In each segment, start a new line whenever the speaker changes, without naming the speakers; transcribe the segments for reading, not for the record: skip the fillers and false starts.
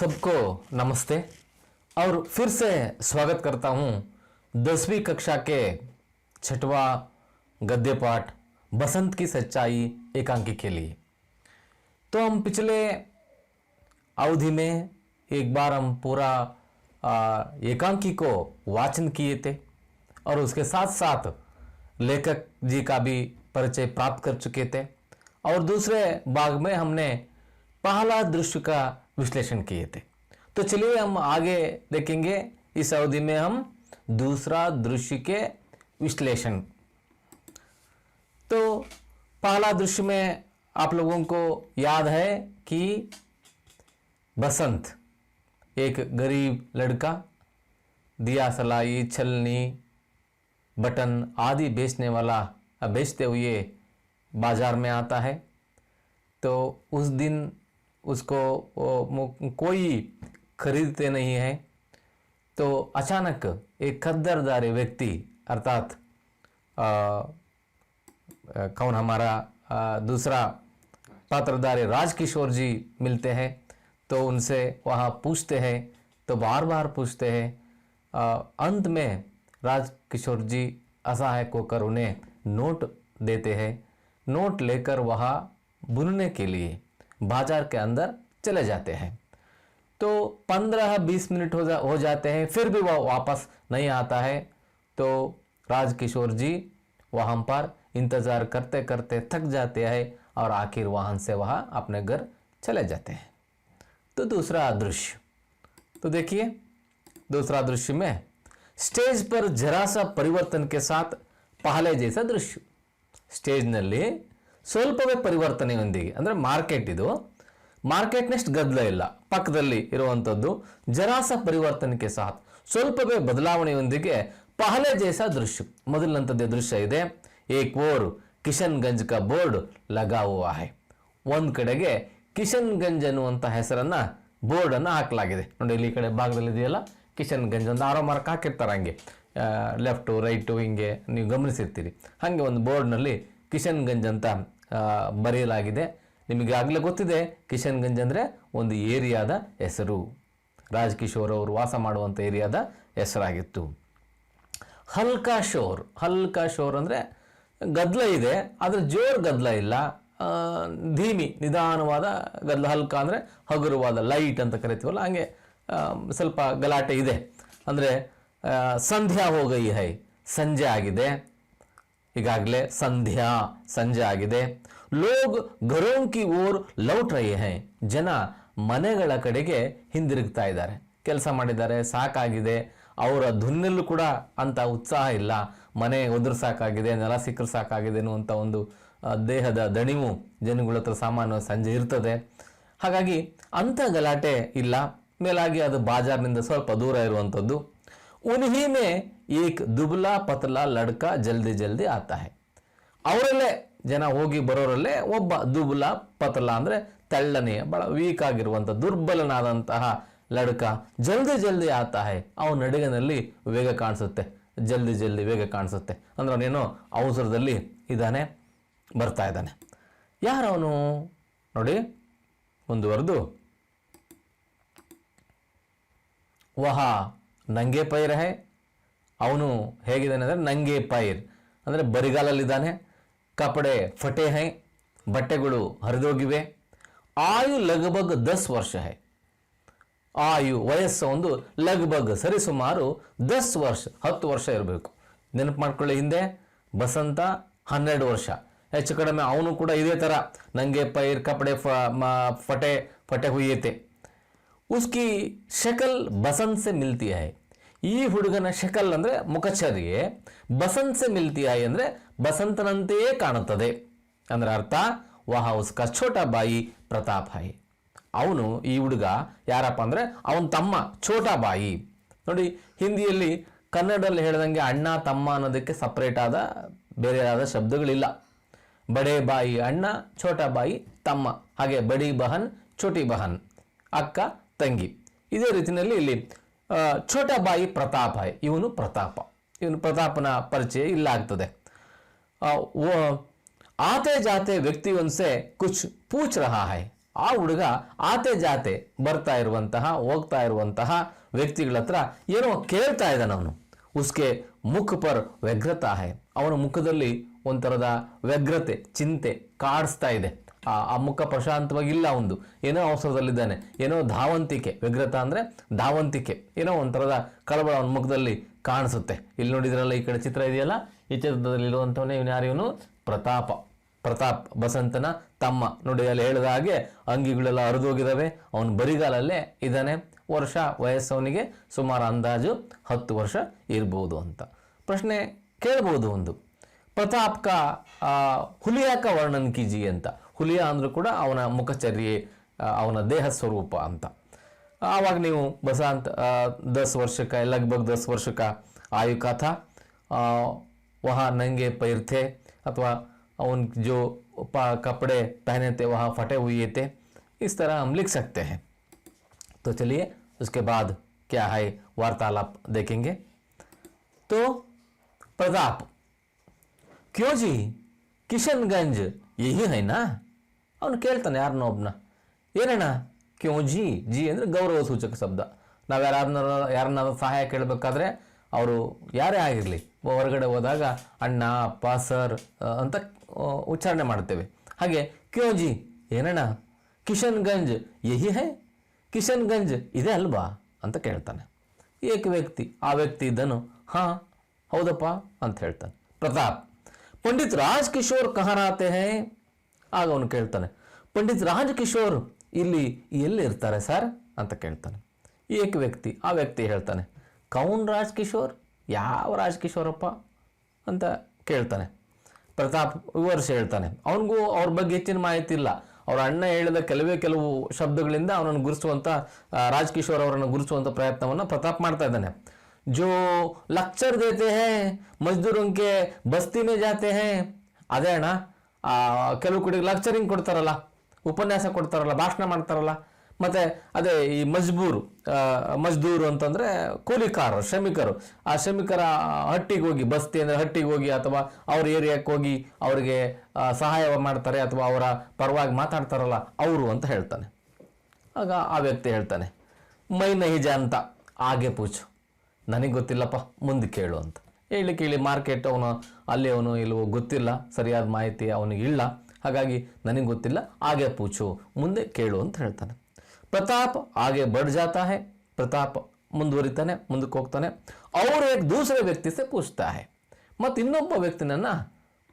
सबको नमस्ते और फिर से स्वागत करता हूँ 10वीं कक्षा के 6वां गद्य पाठ बसंत की सच्चाई एकांकी के लिए। तो हम पिछले अवधि में एक बार हम पूरा एकांकी को वाचन किए थे और उसके साथ साथ लेखक जी का भी परिचय प्राप्त कर चुके थे और दूसरे भाग में हमने पहला दृश्य का विश्लेषण किए थे। तो चलिए हम आगे देखेंगे। इस अवधि में हम दूसरा दृश्य के विश्लेषण। तो पहला दृश्य में आप लोगों को याद है कि बसंत एक गरीब लड़का दिया सलाई छलनी बटन आदि बेचते हुए बाजार में आता है। तो उस दिन उसको कोई खरीदते नहीं है। तो अचानक एक खद्दरदारी व्यक्ति अर्थात कौन हमारा दूसरा पात्रधारी राजकिशोर जी मिलते हैं। तो उनसे वहाँ पूछते हैं, तो बार बार पूछते हैं। अंत में राजकिशोर जी असहायक होकर उन्हें नोट देते हैं। नोट लेकर वहाँ बुनने के लिए बाजार के अंदर चले जाते हैं। तो 15-20 मिनट हो जाते हैं, फिर भी वह वापस नहीं आता है। तो राजकिशोर जी वहाँ पर इंतज़ार करते करते थक जाते हैं और आखिर वाहन से वह अपने घर चले जाते हैं। तो दूसरा दृश्य तो देखिए, दूसरा दृश्य में स्टेज पर जरा सा परिवर्तन के साथ पहले जैसा दृश्य। स्टेज ನಲ್ಲಿ ಸ್ವಲ್ಪವೇ ಪರಿವರ್ತನೆಯೊಂದಿಗೆ, ಅಂದರೆ ಮಾರ್ಕೆಟ್ನಷ್ಟು ಗದ್ದಲ ಇಲ್ಲ, ಪಕ್ಕದಲ್ಲಿ ಇರುವಂಥದ್ದು ಜರಾಸ ಪರಿವರ್ತನೆಗೆ ಸಾಥ್ ಸ್ವಲ್ಪವೇ ಬದಲಾವಣೆಯೊಂದಿಗೆ ಪಹಲೆ ಜೈಸಾ ದೃಶ್ಯ ಮೊದಲಿನಂಥದ್ದೇ ದೃಶ್ಯ ಇದೆ। ಏಕ್ ಓರ್ ಕಿಶನ್ಗಂಜ್ ಕಾ ಬೋರ್ಡ್ ಲಗಾ ಹುವಾ ಹೈ, ಒಂದು ಕಡೆಗೆ ಕಿಶನ್ಗಂಜ್ ಅನ್ನುವಂಥ ಹೆಸರನ್ನ ಬೋರ್ಡ್ ಅನ್ನು ಹಾಕಲಾಗಿದೆ ನೋಡಿ। ಇಲ್ಲಿ ಈ ಕಡೆ ಭಾಗದಲ್ಲಿ ಇದೆಯಲ್ಲ ಕಿಶನ್ಗಂಜ್, ಒಂದು ಆರೋ ಮಾರ್ಕ್ ಹಾಕಿರ್ತಾರೆ ಹಂಗೆ ಲೆಫ್ಟು ರೈಟು ಹಿಂಗೆ ನೀವು ಗಮನಿಸಿರ್ತೀರಿ। ಹಾಗೆ ಒಂದು ಬೋರ್ಡ್ನಲ್ಲಿ ಕಿಶನ್ಗಂಜ್ ಅಂತ ಬರೆಯಲಾಗಿದೆ। ನಿಮಗೆ ಆಗಲೇ ಗೊತ್ತಿದೆ ಕಿಶನ್ಗಂಜ್ ಅಂದರೆ ಒಂದು ಏರಿಯಾದ ಹೆಸರು, ರಾಜಕಿಶೋರ್ ಅವರು ವಾಸ ಮಾಡುವಂಥ ಏರಿಯಾದ ಹೆಸರಾಗಿತ್ತು। ಹಲ್ಕಾ ಶೋರ್ ಅಂದರೆ ಗದ್ದಲ ಇದೆ, ಆದರೆ ಜೋರ್ ಗದ್ದಲ ಇಲ್ಲ, ಧೀಮಿ ನಿಧಾನವಾದ ಗದ್ದಲ। ಹಲ್ಕ ಅಂದರೆ ಹಗುರವಾದ, ಲೈಟ್ ಅಂತ ಕರಿತೀವಲ್ಲ ಹಂಗೆ ಸ್ವಲ್ಪ ಗಲಾಟೆ ಇದೆ। ಅಂದರೆ ಸಂಧ್ಯಾ ಹೋಗೈ ಹೈ, ಸಂಜೆ ಆಗಿದೆ, ಈಗಾಗಲೇ ಸಂಜೆ ಆಗಿದೆ। ಲೋಗ್ ಘರೋಂ ಕಿ ಓರ್ ಲೌಟ್ ರಹೆ ಹೈ, ಜನ ಮನೆಗಳ ಕಡೆಗೆ ಹಿಂದಿರುಗ್ತಾ ಇದ್ದಾರೆ, ಕೆಲಸ ಮಾಡಿದ್ದಾರೆ ಸಾಕಾಗಿದೆ, ಅವರ ಧುನ್ನಲ್ಲೂ ಕೂಡ ಅಂತ ಉತ್ಸಾಹ ಇಲ್ಲ, ಮನೆ ಒದ್ರ ಸಾಕಾಗಿದೆ, ನೆಲ ಸಿಕ್ಕರು ಸಾಕಾಗಿದೆ ಅನ್ನುವಂಥ ಒಂದು ದೇಹದ ದಣಿವು ಜನಗಳ ಹತ್ರ ಸಾಮಾನ್ಯ ಸಂಜೆ ಇರ್ತದೆ। ಹಾಗಾಗಿ ಅಂಥ ಗಲಾಟೆ ಇಲ್ಲ, ಮೇಲಾಗಿ ಅದು ಬಾಜಾರ್ನಿಂದ ಸ್ವಲ್ಪ ದೂರ ಇರುವಂಥದ್ದು। ಉನ್ಹಿ ಮೇ ಏಕ್ ದುಬ್ಲಾ ಪತಲಾ ಲಡ್ಕಾ ಜಲ್ದಿ ಜಲ್ದಿ ಆತಾ ಹೈ, ಅವರಲ್ಲೇ ಜನ ಹೋಗಿ ಬರೋರಲ್ಲೇ ಒಬ್ಬ ದುಬ್ಲಾ ಪತಲಾ ಅಂದರೆ ತೆಳ್ಳನೆಯ ಬಹಳ ವೀಕ್ ಆಗಿರುವಂಥ ದುರ್ಬಲನಾದಂತಹ ಲಡ್ಕ ಜಲ್ದಿ ಜಲ್ದಿ ಆತಾ ಹೈ, ಅವನ ನಡಿಗೆನಲ್ಲಿ ವೇಗ ಕಾಣಿಸುತ್ತೆ, ಜಲ್ದಿ ವೇಗ ಕಾಣಿಸುತ್ತೆ, ಅಂದ್ರೆ ಅವನೇನೋ ಅವಸರದಲ್ಲಿ ಇದ್ದಾನೆ, ಬರ್ತಾ ಇದ್ದಾನೆ। ಯಾರವನು ನೋಡಿ ಮುಂದುವರೆದು, ವಹ ನಂಗೆ ಪೈರ್ ಹೈ, ಅವನು ಹೇಗಿದ್ದಾನೆ ಅಂದರೆ ನಂಗೆ ಪೈರ್ ಅಂದರೆ ಬರಿಗಾಲಲ್ಲಿದ್ದಾನೆ। ಕಪಡೆ ಫಟೆ ಹೈ, ಬಟ್ಟೆಗಳು ಹರಿದೋಗಿವೆ। ಆಯು ಲಗಭಗ್ 10 ವರ್ಷ ಹೈ, ಆಯು ವಯಸ್ಸು ಒಂದು ಲಗಭಗ್ ಸರಿಸುಮಾರು 10 ವರ್ಷ 10 ವರ್ಷ ಇರಬೇಕು। ನೆನಪು ಮಾಡ್ಕೊಳ್ಳಿ, ಹಿಂದೆ ಬಸಂತ 12 ವರ್ಷ ಹೆಚ್ಚು ಕಡಿಮೆ, ಅವನು ಕೂಡ ಇದೇ ಥರ ನಂಗೆ ಪೈರ್ ಕಪಡೆ ಫಟೆ ಹುಯ್ಯತೆ। ಉಸ್ಕಿ ಶಕಲ್ ಬಸಂತ್ ಸೆ ಮಿಲ್ತಿ ಹೈ, ಈ ಹುಡುಗನ ಶಕಲ್ ಅಂದರೆ ಮುಖಚರ್ಯೆ ಬಸಂತ್ ಸೆ ಮಿಲ್ತಿ ಹೈ ಅಂದರೆ ಬಸಂತನಂತೆಯೇ ಕಾಣುತ್ತದೆ, ಅಂದ್ರೆ ಅರ್ಥ ವಹ ಉಸ್ಕಾ ಛೋಟಾ ಬಾಯಿ ಪ್ರತಾಪ್ ಹೈ, ಅವನು ಈ ಹುಡುಗ ಯಾರಪ್ಪ ಅಂದರೆ ಅವನ ತಮ್ಮ ಛೋಟಾ ಬಾಯಿ। ನೋಡಿ ಹಿಂದಿಯಲ್ಲಿ ಕನ್ನಡದಲ್ಲಿ ಹೇಳಿದಂಗೆ ಅಣ್ಣ ತಮ್ಮ ಅನ್ನೋದಕ್ಕೆ ಸಪ್ರೇಟ್ ಆದ ಬೇರೆ ಆದ ಶಬ್ದಗಳಿಲ್ಲ। ಬಡೇ ಬಾಯಿ ಅಣ್ಣ, ಛೋಟಾ ಬಾಯಿ ತಮ್ಮ, ಹಾಗೆ ಬಡಿ ಬಹನ್ ಛೋಟಿ ಬಹನ್ ಅಕ್ಕ ತಂಗಿ। ಇದೇ ರೀತಿಯಲ್ಲಿ ಇಲ್ಲಿ ಛೋಟಾ ಬಾಯಿ ಪ್ರತಾಪ್ ಹೈ, ಇವನು ಪ್ರತಾಪನ ಪರಿಚಯ ಇಲ್ಲ ಆಗ್ತದೆ। आते जाते व्यक्ति उनसे कुछ पूछ रहा है, ಆ ಹುಡುಗ ಆತೆ ಜಾತೆ ಬರ್ತಾ ಇರುವಂತಹ ಹೋಗ್ತಾ ಇರುವಂತಹ ವ್ಯಕ್ತಿಗಳ ಹತ್ರ ಏನೋ ಕೇಳ್ತಾ ಇದ್ದಾನೆ ಅವನು. ಉಸ್ಕೆ ಮುಖ ಪರ್ ವ್ಯಗ್ರತಾ ಹೈ, ಅವನ ಮುಖದಲ್ಲಿ ಒಂಥರದ ವ್ಯಗ್ರತೆ, ಚಿಂತೆ ಕಾಡಿಸ್ತಾ ಇದೆ. ಆ ಮುಖ ಪ್ರಶಾಂತವಾಗಿಲ್ಲ, ಒಂದು ಏನೋ ಅವಸರದಲ್ಲಿದ್ದಾನೆ, ಏನೋ ಧಾವಂತಿಕೆ. ವ್ಯಗ್ರತ ಅಂದರೆ ಧಾವಂತಿಕೆ, ಏನೋ ಒಂಥರದ ಕಳವಳ ಅವನ ಮುಖದಲ್ಲಿ ಕಾಣಿಸುತ್ತೆ. ಇಲ್ಲಿ ನೋಡಿದ್ರಲ್ಲ, ಈ ಕಡೆ ಚಿತ್ರ ಇದೆಯಲ್ಲ, ಈ ಚಿತ್ರದಲ್ಲಿರುವಂಥವನೇ ಇವನು ಯಾರು? ಇವನು ಪ್ರತಾಪ್ ಬಸಂತನ ತಮ್ಮ. ನೋಡಿ ಅಲ್ಲಿ ಹೇಳಿದ ಹಾಗೆ ಅಂಗಿಗಳೆಲ್ಲ ಹರಿದೋಗಿದ್ದಾವೆ, ಅವನು ಬರಿಗಾಲಲ್ಲೇ ಇದ್ದಾನೆ. ವಯಸ್ಸವನಿಗೆ ಸುಮಾರು ಅಂದಾಜು 10 ವರ್ಷ ಇರ್ಬೋದು ಅಂತ. ಪ್ರಶ್ನೆ ಕೇಳ್ಬೋದು ಒಂದು, ಪ್ರತಾಪ್ ಕಾ ಹುಲಿಯಾ ಕಾ ವರ್ಣನ್ ಕೀಜಿ ಅಂತ. ಹುಲಿಯಾ ಅಂದ್ರೂ ಕೂಡ ಅವನ ಮುಖಚರ್ಯೆ, ಅವನ ದೇಹ ಸ್ವರೂಪ ಅಂತ. ಆವಾಗ ನೀವು बसंत 10 वर्ष का, लगभग 10 वर्ष का आयु का था, वहाँ नंगे पैर थे, अथवा उन जो कपड़े पहने थे वहाँ फटे हुए थे, इस तरह हम लिख सकते हैं. तो चलिए उसके बाद क्या है वार्तालाप देखेंगे. तो प्रताप, क्यों जी किशनगंज यही है ना? ಅವನು ಕೇಳ್ತಾನೆ ಯಾರನ್ನ ಒಬ್ಬನ, ಏನಣ್ಣ ಕ್ಯೋ ಜಿ ಅಂದರೆ ಗೌರವ ಸೂಚಕ ಶಬ್ದ. ನಾವು ಯಾರನ್ನಾದ್ರೂ ಸಹಾಯ ಕೇಳಬೇಕಾದ್ರೆ ಅವರು ಯಾರೇ ಆಗಿರಲಿ, ಹೊರಗಡೆ ಹೋದಾಗ ಅಣ್ಣ, ಅಪ್ಪ, ಸರ್ ಅಂತ ಉಚ್ಚಾರಣೆ ಮಾಡ್ತೇವೆ. ಹಾಗೆ ಕ್ಯೋ ಜಿ ಏನಣ್ಣ, ಕಿಶನ್ಗಂಜ್ ಯಹಿ ಹೈ, ಕಿಶನ್ಗಂಜ್ ಇದೆ ಅಲ್ವಾ ಅಂತ ಕೇಳ್ತಾನೆ. ಏಕ ವ್ಯಕ್ತಿ, ಆ ವ್ಯಕ್ತಿ ಇದ್ದನು, ಹಾಂ ಹೌದಪ್ಪ ಅಂತ ಹೇಳ್ತಾನೆ. ಪ್ರತಾಪ್, ಪಂಡಿತ್ ರಾಜ್ ಕಿಶೋರ್ ಕಹಾನ್ ಆತೆ ಹೈ? ಆಗ ಅವನು ಕೇಳ್ತಾನೆ, ಪಂಡಿತ್ ರಾಜ್ ಕಿಶೋರ್ ಇಲ್ಲಿ ಎಲ್ಲಿ ಇರ್ತಾರೆ ಸರ್ ಅಂತ ಕೇಳ್ತಾನೆ. ಏಕ ವ್ಯಕ್ತಿ, ಆ ವ್ಯಕ್ತಿ ಹೇಳ್ತಾನೆ, ಕೌನ್ ರಾಜ್ ಕಿಶೋರ್, ಯಾವ ರಾಜ್ ಕಿಶೋರಪ್ಪ ಅಂತ ಕೇಳ್ತಾನೆ. ಪ್ರತಾಪ್ ವಿವರಿಸಿ ಹೇಳ್ತಾನೆ. ಅವನಿಗೂ ಅವ್ರ ಬಗ್ಗೆ ಹೆಚ್ಚಿನ ಮಾಹಿತಿ ಇಲ್ಲ. ಅವ್ರ ಅಣ್ಣ ಹೇಳಿದ ಕೆಲವು ಶಬ್ದಗಳಿಂದ ಅವನನ್ನು ಗುರುಸುವಂಥ, ರಾಜ್ ಕಿಶೋರ್ ಅವರನ್ನು ಗುರುಸುವಂಥ ಪ್ರಯತ್ನವನ್ನು ಪ್ರತಾಪ್ ಮಾಡ್ತಾ ಇದ್ದಾನೆ. ಜೋ ಲೆಕ್ಚರ್ ದೇತೆ ಹೈ ಮಜ್ದೂರಂಗೆ ಬಸ್ತಿ ಮೇ ಜಾತೆ ಹೈ, ಅದೇ ಅಣ್ಣ, ಕೆಲವು ಕಡೆಗೆ ಲೆಕ್ಚರಿಂಗ್ ಕೊಡ್ತಾರಲ್ಲ, ಉಪನ್ಯಾಸ ಕೊಡ್ತಾರಲ್ಲ, ಭಾಷಣ ಮಾಡ್ತಾರಲ್ಲ. ಮತ್ತು ಅದೇ ಈ ಮಜ್ದೂರು ಅಂತಂದರೆ ಕೂಲಿಕಾರರು, ಶ್ರಮಿಕರು. ಆ ಶ್ರಮಿಕರ ಹಟ್ಟಿಗೆ ಹೋಗಿ, ಬಸ್ತಿ ಅಂದರೆ ಹಟ್ಟಿಗೆ ಹೋಗಿ ಅಥವಾ ಅವ್ರ ಏರಿಯಾಕ್ಕೆ ಹೋಗಿ ಅವರಿಗೆ ಸಹಾಯ ಮಾಡ್ತಾರೆ ಅಥವಾ ಅವರ ಪರವಾಗಿ ಮಾತಾಡ್ತಾರಲ್ಲ, ಅವರು ಅಂತ ಹೇಳ್ತಾನೆ. ಆಗ ಆ ವ್ಯಕ್ತಿ ಹೇಳ್ತಾನೆ, ಮೈ ನಹಿ ಜಾನ್ತ ಆಗೆ ಪೂಚು, ನನಗೆ ಗೊತ್ತಿಲ್ಲಪ್ಪ, ಮುಂದೆ ಕೇಳು ಅಂತ. ಹೇಳಿ ಮಾರ್ಕೆಟ್ ಅವನು ಇಲ್ವೋ ಗೊತ್ತಿಲ್ಲ, ಸರಿಯಾದ ಮಾಹಿತಿ ಅವನಿಗೆ ಇಲ್ಲ, ಹಾಗಾಗಿ ನನಗೆ ಗೊತ್ತಿಲ್ಲ, ಆಗೆ ಪೂಚು, ಮುಂದೆ ಕೇಳು ಅಂತ ಹೇಳ್ತಾನೆ. ಪ್ರತಾಪ್ ಆಗೆ ಬಡ್ ಜಾತಾ ಹೈ, ಪ್ರತಾಪ್ ಮುಂದುವರಿತಾನೆ, ಮುಂದಕ್ಕೆ ಹೋಗ್ತಾನೆ. ಅವರು ಏಕ್ ದೂಸರೆ ವ್ಯಕ್ತಿ ಸೆ ಪೂಚ್ತಾ ಹೈ, ಮತ್ತು ಇನ್ನೊಬ್ಬ ವ್ಯಕ್ತಿನನ್ನು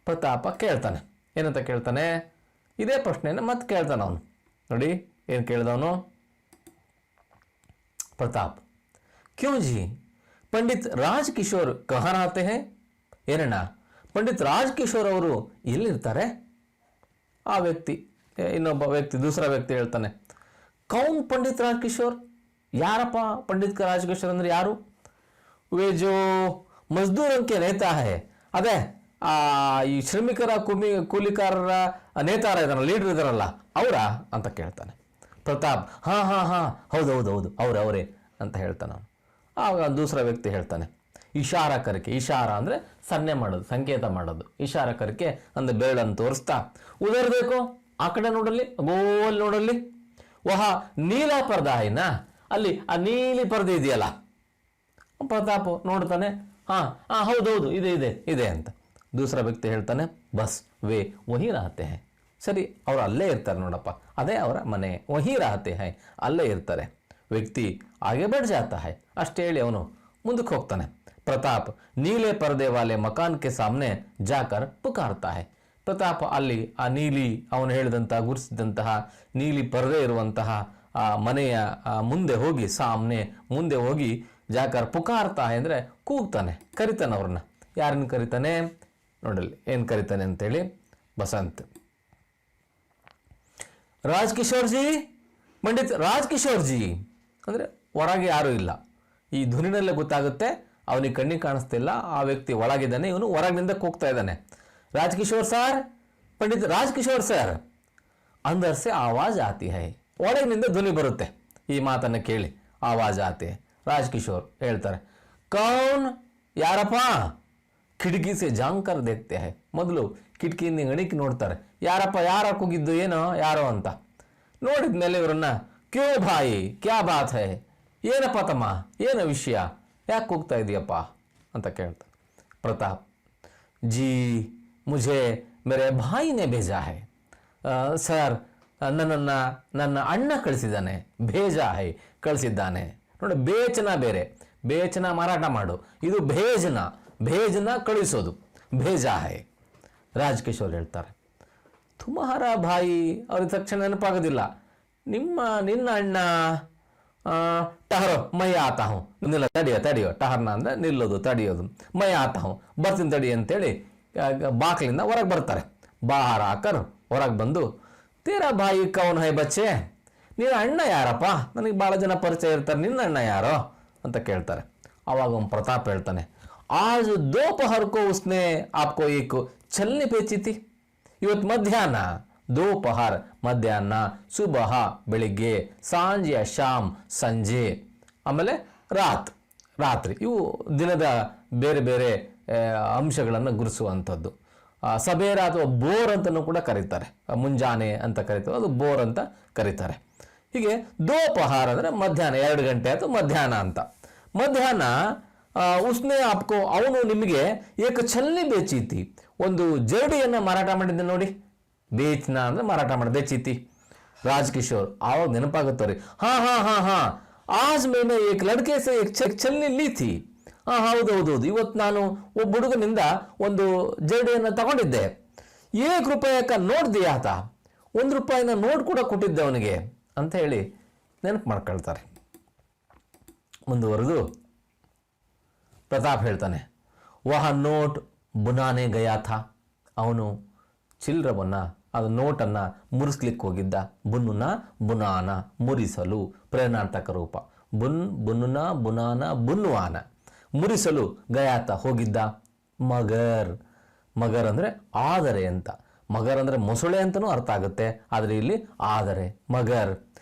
ಪ್ರತಾಪ ಕೇಳ್ತಾನೆ. ಏನಂತ ಕೇಳ್ತಾನೆ? ಇದೇ ಪ್ರಶ್ನೆಯನ್ನು ಮತ್ತೆ ಕೇಳ್ತಾನೆ ಅವನು. ನೋಡಿ ಏನು ಕೇಳಿದವನು? ಪ್ರತಾಪ್, ಕ್ಯೂ ಜಿ पंडित राज किशोर कहाँ रहते हैं? ಏನಣ್ಣ, ಪಂಡಿತ್ ರಾಜ್ ಕಿಶೋರ್ ಅವರು ಎಲ್ಲಿರ್ತಾರೆ? ಆ ವ್ಯಕ್ತಿ, ಇನ್ನೊಬ್ಬ ವ್ಯಕ್ತಿ, ದೂಸರ ವ್ಯಕ್ತಿ ಹೇಳ್ತಾನೆ, ಕೌನ್ ಪಂಡಿತ್ ರಾಜ್ ಕಿಶೋರ್, ಯಾರಪ್ಪ ಪಂಡಿತ್ ರಾಜ್ ಕಿಶೋರ್ ಅಂದರೆ ಯಾರು? ವೇ ಜೋ ಮಜ್ದೂರ್ ಅಂಕೆ ನೇತಾ ಹೈ, ಅದೇ ಈ ಶ್ರಮಿಕರ ಕೂಲಿಕಾರರ ನೇತಾರ ಇದಾರಲ್ಲ, ಲೀಡರ್ ಇದಾರಲ್ಲ, ಅವರಾ ಅಂತ ಕೇಳ್ತಾನೆ. ಪ್ರತಾಪ್, ಹಾಂ ಹೌದು ಅವರೇ ಅಂತ ಹೇಳ್ತಾನೆ. ಆವಾಗ ದೂಸರ ವ್ಯಕ್ತಿ ಹೇಳ್ತಾನೆ, ಇಶಾರ ಕರಿಕೆ, ಇಶಾರ ಅಂದರೆ ಸನ್ನೆ ಮಾಡೋದು, ಸಂಕೇತ ಮಾಡೋದು. ಇಶಾರ ಕರಿಕೆ ಅಂದರೆ ಬೆರಳನ್ನು ತೋರಿಸ್ತಾ, ಉದರ್ಬೇಕು, ಆ ಕಡೆ ನೋಡಲಿ, ಗೋಲ್ ನೋಡಲಿ, ವಹ ನೀಲ ಪರ್ದಾಯಿನ, ಅಲ್ಲಿ ಆ ನೀಲಿ ಪರ್ದೆ ಇದೆಯಲ್ಲ. ಪ್ರತಾಪ್ ನೋಡ್ತಾನೆ, ಹೌದು ಇದೆ ಅಂತ. ದೂಸರ ವ್ಯಕ್ತಿ ಹೇಳ್ತಾನೆ, ಬಸ್ ವೇ ವಹಿ ರಹತೆ ಹೈ, ಸರಿ ಅವರು ಅಲ್ಲೇ ಇರ್ತಾರೆ ನೋಡಪ್ಪ, ಅದೇ ಅವರ ಮನೆ, ವಹಿ ರಹತೆ ಹೈ, ಅಲ್ಲೇ ಇರ್ತಾರೆ. ವ್ಯಕ್ತಿ ಆಗೆ ಬಡ್ ಜಾತಾ ಹೈ, ಅಷ್ಟೇ ಹೇಳಿ ಅವನು ಮುಂದಕ್ಕೆ ಹೋಗ್ತಾನೆ. ಪ್ರತಾಪ್ ನೀಲೆ ಪರ್ದೆ ವಾಲೆ ಮಕಾನ್ ಕೆ ಸಾಮ್ನೆ ಜಾಕರ್ ಪುಕಾರ್ತಾ ಹೈ, ಪ್ರತಾಪ್ ಅಲ್ಲಿ ಆ ನೀಲಿ, ಅವನು ಹೇಳಿದಂತಹ ಗುರುಸಿದಂತಹ ನೀಲಿ ಪರ್ದೆ ಇರುವಂತಹ ಆ ಮನೆಯ ಮುಂದೆ ಹೋಗಿ, ಸಾಮ್ನೆ ಮುಂದೆ ಹೋಗಿ, ಜಾಕರ್ ಪುಕಾರ್ತಾ ಹೈ ಅಂದರೆ ಕೂಗ್ತಾನೆ, ಕರಿತಾನೆ ಅವ್ರನ್ನ. ಯಾರನ್ನು ಕರಿತಾನೆ ನೋಡಲಿ, ಏನು ಕರಿತಾನೆ ಅಂತೇಳಿ. ಬಸಂತ್, ರಾಜ್ ಕಿಶೋರ್ ಜಿ, ಪಂಡಿತ್ ರಾಜ್ ಕಿಶೋರ್ ಜಿ ಅಂದರೆ ಹೊರಗೆ ಯಾರೂ ಇಲ್ಲ. ಈ ಧ್ವನಿನಲ್ಲೇ ಗೊತ್ತಾಗುತ್ತೆ, ಅವನಿಗೆ ಕಣ್ಣಿಗೆ ಕಾಣಿಸ್ತಿಲ್ಲ, ಆ ವ್ಯಕ್ತಿ ಒಳಗಿದ್ದಾನೆ, ಇವನು ಹೊರಗಿನಿಂದ ಕೂಗ್ತಾ ಇದ್ದಾನೆ. ರಾಜ್ ಕಿಶೋರ್ ಸರ್, ಪಂಡಿತ್ ರಾಜ್ ಕಿಶೋರ್ ಸರ್, ಅಂದರ್ ಸೆ ಆವಾಜ್ ಆತಿ ಹೈ, ಒಳಗಿನಿಂದ ಧ್ವನಿ ಬರುತ್ತೆ. ಈ ಮಾತನ್ನು ಕೇಳಿ ಆವಾಜ್ ಆತಿ, ರಾಜ್ ಕಿಶೋರ್ ಹೇಳ್ತಾರೆ, ಕೌನ್, ಯಾರಪ್ಪ? ಕಿಟಕಿ ಸೆ ಜಾಂಕರ್ ದೇಖ್ತೆ ಹೈ, ಮೊದಲು ಕಿಟಕಿಯಿಂದ ಗಣಿಕೆ ನೋಡ್ತಾರೆ, ಯಾರಪ್ಪ, ಯಾರ ಕೂಗಿದ್ದು, ಏನೋ ಯಾರೋ ಅಂತ. ನೋಡಿದ್ಮೇಲೆ ಇವರನ್ನ ಕ್ಯೋ ಭಾಯಿ ಕ್ಯಾ ಬಾತ್ ಹೈ, ಏನಪ್ಪ ತಮ್ಮ, ಏನು ವಿಷಯ, ಯಾಕೆ ಹೋಗ್ತಾ ಇದೆಯಪ್ಪ ಅಂತ ಕೇಳ್ತಾರೆ. ಪ್ರತಾಪ್, ಜಿ ಮುझे ಮೇರೆ ಭಾಯಿನೇ ಭೇಜಾ ಹೈ ಸರ್, ನನ್ನ ಅಣ್ಣ ಕಳಿಸಿದ್ದಾನೆ, ಭೇಜಾ ಹೈ ಕಳಿಸಿದ್ದಾನೆ. ನೋಡಿ, ಬೇಚನ ಬೇರೆ, ಬೇಚನ ಮಾರಾಟ ಮಾಡು, ಇದು ಭೇಜನ ಕಳಿಸೋದು, ಭೇಜಾ ಹೈ. ರಾಜಕಿಶೋರ್ ಹೇಳ್ತಾರೆ, ತುಮಹಾರ ಭಾಯಿ, ಅವ್ರಿಗೆ ತಕ್ಷಣ ನೆನಪಾಗೋದಿಲ್ಲ, ನಿನ್ನ ಅಣ್ಣ, ಟಹರೋ ಮೈ ಆತಾ ಹೂँ, ನಿಲ್ಲ, ತಡಿಯೋ ಟಹರ್ನ ಅಂದರೆ ನಿಲ್ಲೋದು, ತಡಿಯೋದು, ಮೈ ಆತಾ ಹೂँ, ಬರ್ತೀನಿ ತಡಿ ಅಂತೇಳಿ ಬಾಕ್ಲಿಂದ ಹೊರಗೆ ಬರ್ತಾರೆ. ಬಾಹರ್ ಹಾಕರ್ ಹೊರಗೆ ಬಂದು, ತೇರಾ ಭಾಯಿ ಕೌನ್ ಹೈ ಬಚ್ಚೆ, ನಿನ್ನ ಅಣ್ಣ ಯಾರಪ್ಪ, ನನಗೆ ಭಾಳ ಜನ ಪರಿಚಯ ಇರ್ತಾರೆ, ನಿನ್ನ ಅಣ್ಣ ಯಾರೋ ಅಂತ ಕೇಳ್ತಾರೆ. ಆವಾಗ ಒಂದು ಪ್ರತಾಪ್ ಹೇಳ್ತಾನೆ, ಆಜ್ ದೋಪಹರ್ ಕೋ ಉಸ್ನೆ ಆಪ್ಕೋ ಏಕ್ ಛಲ್ನಿ ಬೇಚಿ ಥಿ, ಇವತ್ತು ಮಧ್ಯಾಹ್ನ, ದೋಪಹರ್ ಮಧ್ಯಾಹ್ನ, ಸುಬಹ ಬೆಳಿಗ್ಗೆ, ಸಾಂಜೆ ಶಾಮ್ ಸಂಜೆ, ಆಮೇಲೆ ರಾತ್ರಿ, ಇವು ದಿನದ ಬೇರೆ ಬೇರೆ ಅಂಶಗಳನ್ನು ಗುರುಸುವಂಥದ್ದು. ಸಬೇರ ಅಥವಾ ಬೋರ್ ಅಂತಲೂ ಕೂಡ ಕರೀತಾರೆ, ಮುಂಜಾನೆ ಅಂತ ಕರೀತಾರೆ, ಅದು ಬೋರ್ ಅಂತ ಕರೀತಾರೆ. ಹೀಗೆ ದೋಪಹಾರ ಅಂದರೆ ಮಧ್ಯಾಹ್ನ, 2 ಗಂಟೆ ಅಥವಾ ಮಧ್ಯಾಹ್ನ ಅಂತ. ಮಧ್ಯಾಹ್ನ ಉಸ್ನೆ ಆಪ್ಕೋ, ಅವನು ನಿಮಗೆ ಏಕ ಛಲ್ನಿ ಬೇಚೀತಿ, ಒಂದು ಜರಡಿಯನ್ನು ಮಾರಾಟ ಮಾಡಿದ್ದೆ ನೋಡಿ, ಬೇಚ್ನ ಅಂದರೆ ಮಾರಾಟ ಮಾಡಿ, ಬೇಚೀತಿ. ರಾಜಕಿಶೋರ್ ಆವಾಗ ನೆನಪಾಗುತ್ತಾರೆ, ಹಾ ಆಜ್ ಮೇನೆ ಏಕ್ ಲಡ್ಕೆ ಸೆ ಏಕ್ ಛಲ್ನಿ ಲೀ ಥಿ, ಹೌದೌದು, ಇವತ್ತು ನಾನು ಒಬ್ಬ ಹುಡುಗನಿಂದ ಒಂದು ಜರಡಿಯನ್ನು ತಗೊಂಡಿದ್ದೆ, ₹1 ನೋಟ್ ದಿಯಾ ತಾ, ₹1 ನೋಟ್ ಕೂಡ ಕೊಟ್ಟಿದ್ದೆ ಅವನಿಗೆ ಅಂತ ಹೇಳಿ ನೆನಪು ಮಾಡ್ಕೊಳ್ತಾರೆ. ಮುಂದುವರೆದು ಪ್ರತಾಪ್ ಹೇಳ್ತಾನೆ, ವಹ ನೋಟ್ ಬುನಾನೆ ಗಯಾ ಥಾ, ಅವನು ಚಿಲ್ಲರವನ್ನು, ಅದು ನೋಟನ್ನು ಮುರಿಸ್ಲಿಕ್ಕೆ ಹೋಗಿದ್ದ. ಬುನಾನ ಮುರಿಸಲು, ಪ್ರೇರಣಾರ್ಥಕ ರೂಪ, ಬುನಾನ ಮುರಿಸಲು, ಗಯಾತ ಹೋಗಿದ್ದ. ಮಗರ್ ಅಂದರೆ ಆದರೆ ಅಂತ, ಮಗರ್ ಅಂದರೆ ಮೊಸಳೆ ಅಂತಲೂ ಅರ್ಥ ಆಗುತ್ತೆ, ಆದರೆ ಇಲ್ಲಿ ಆದರೆ, ಮಗರ್.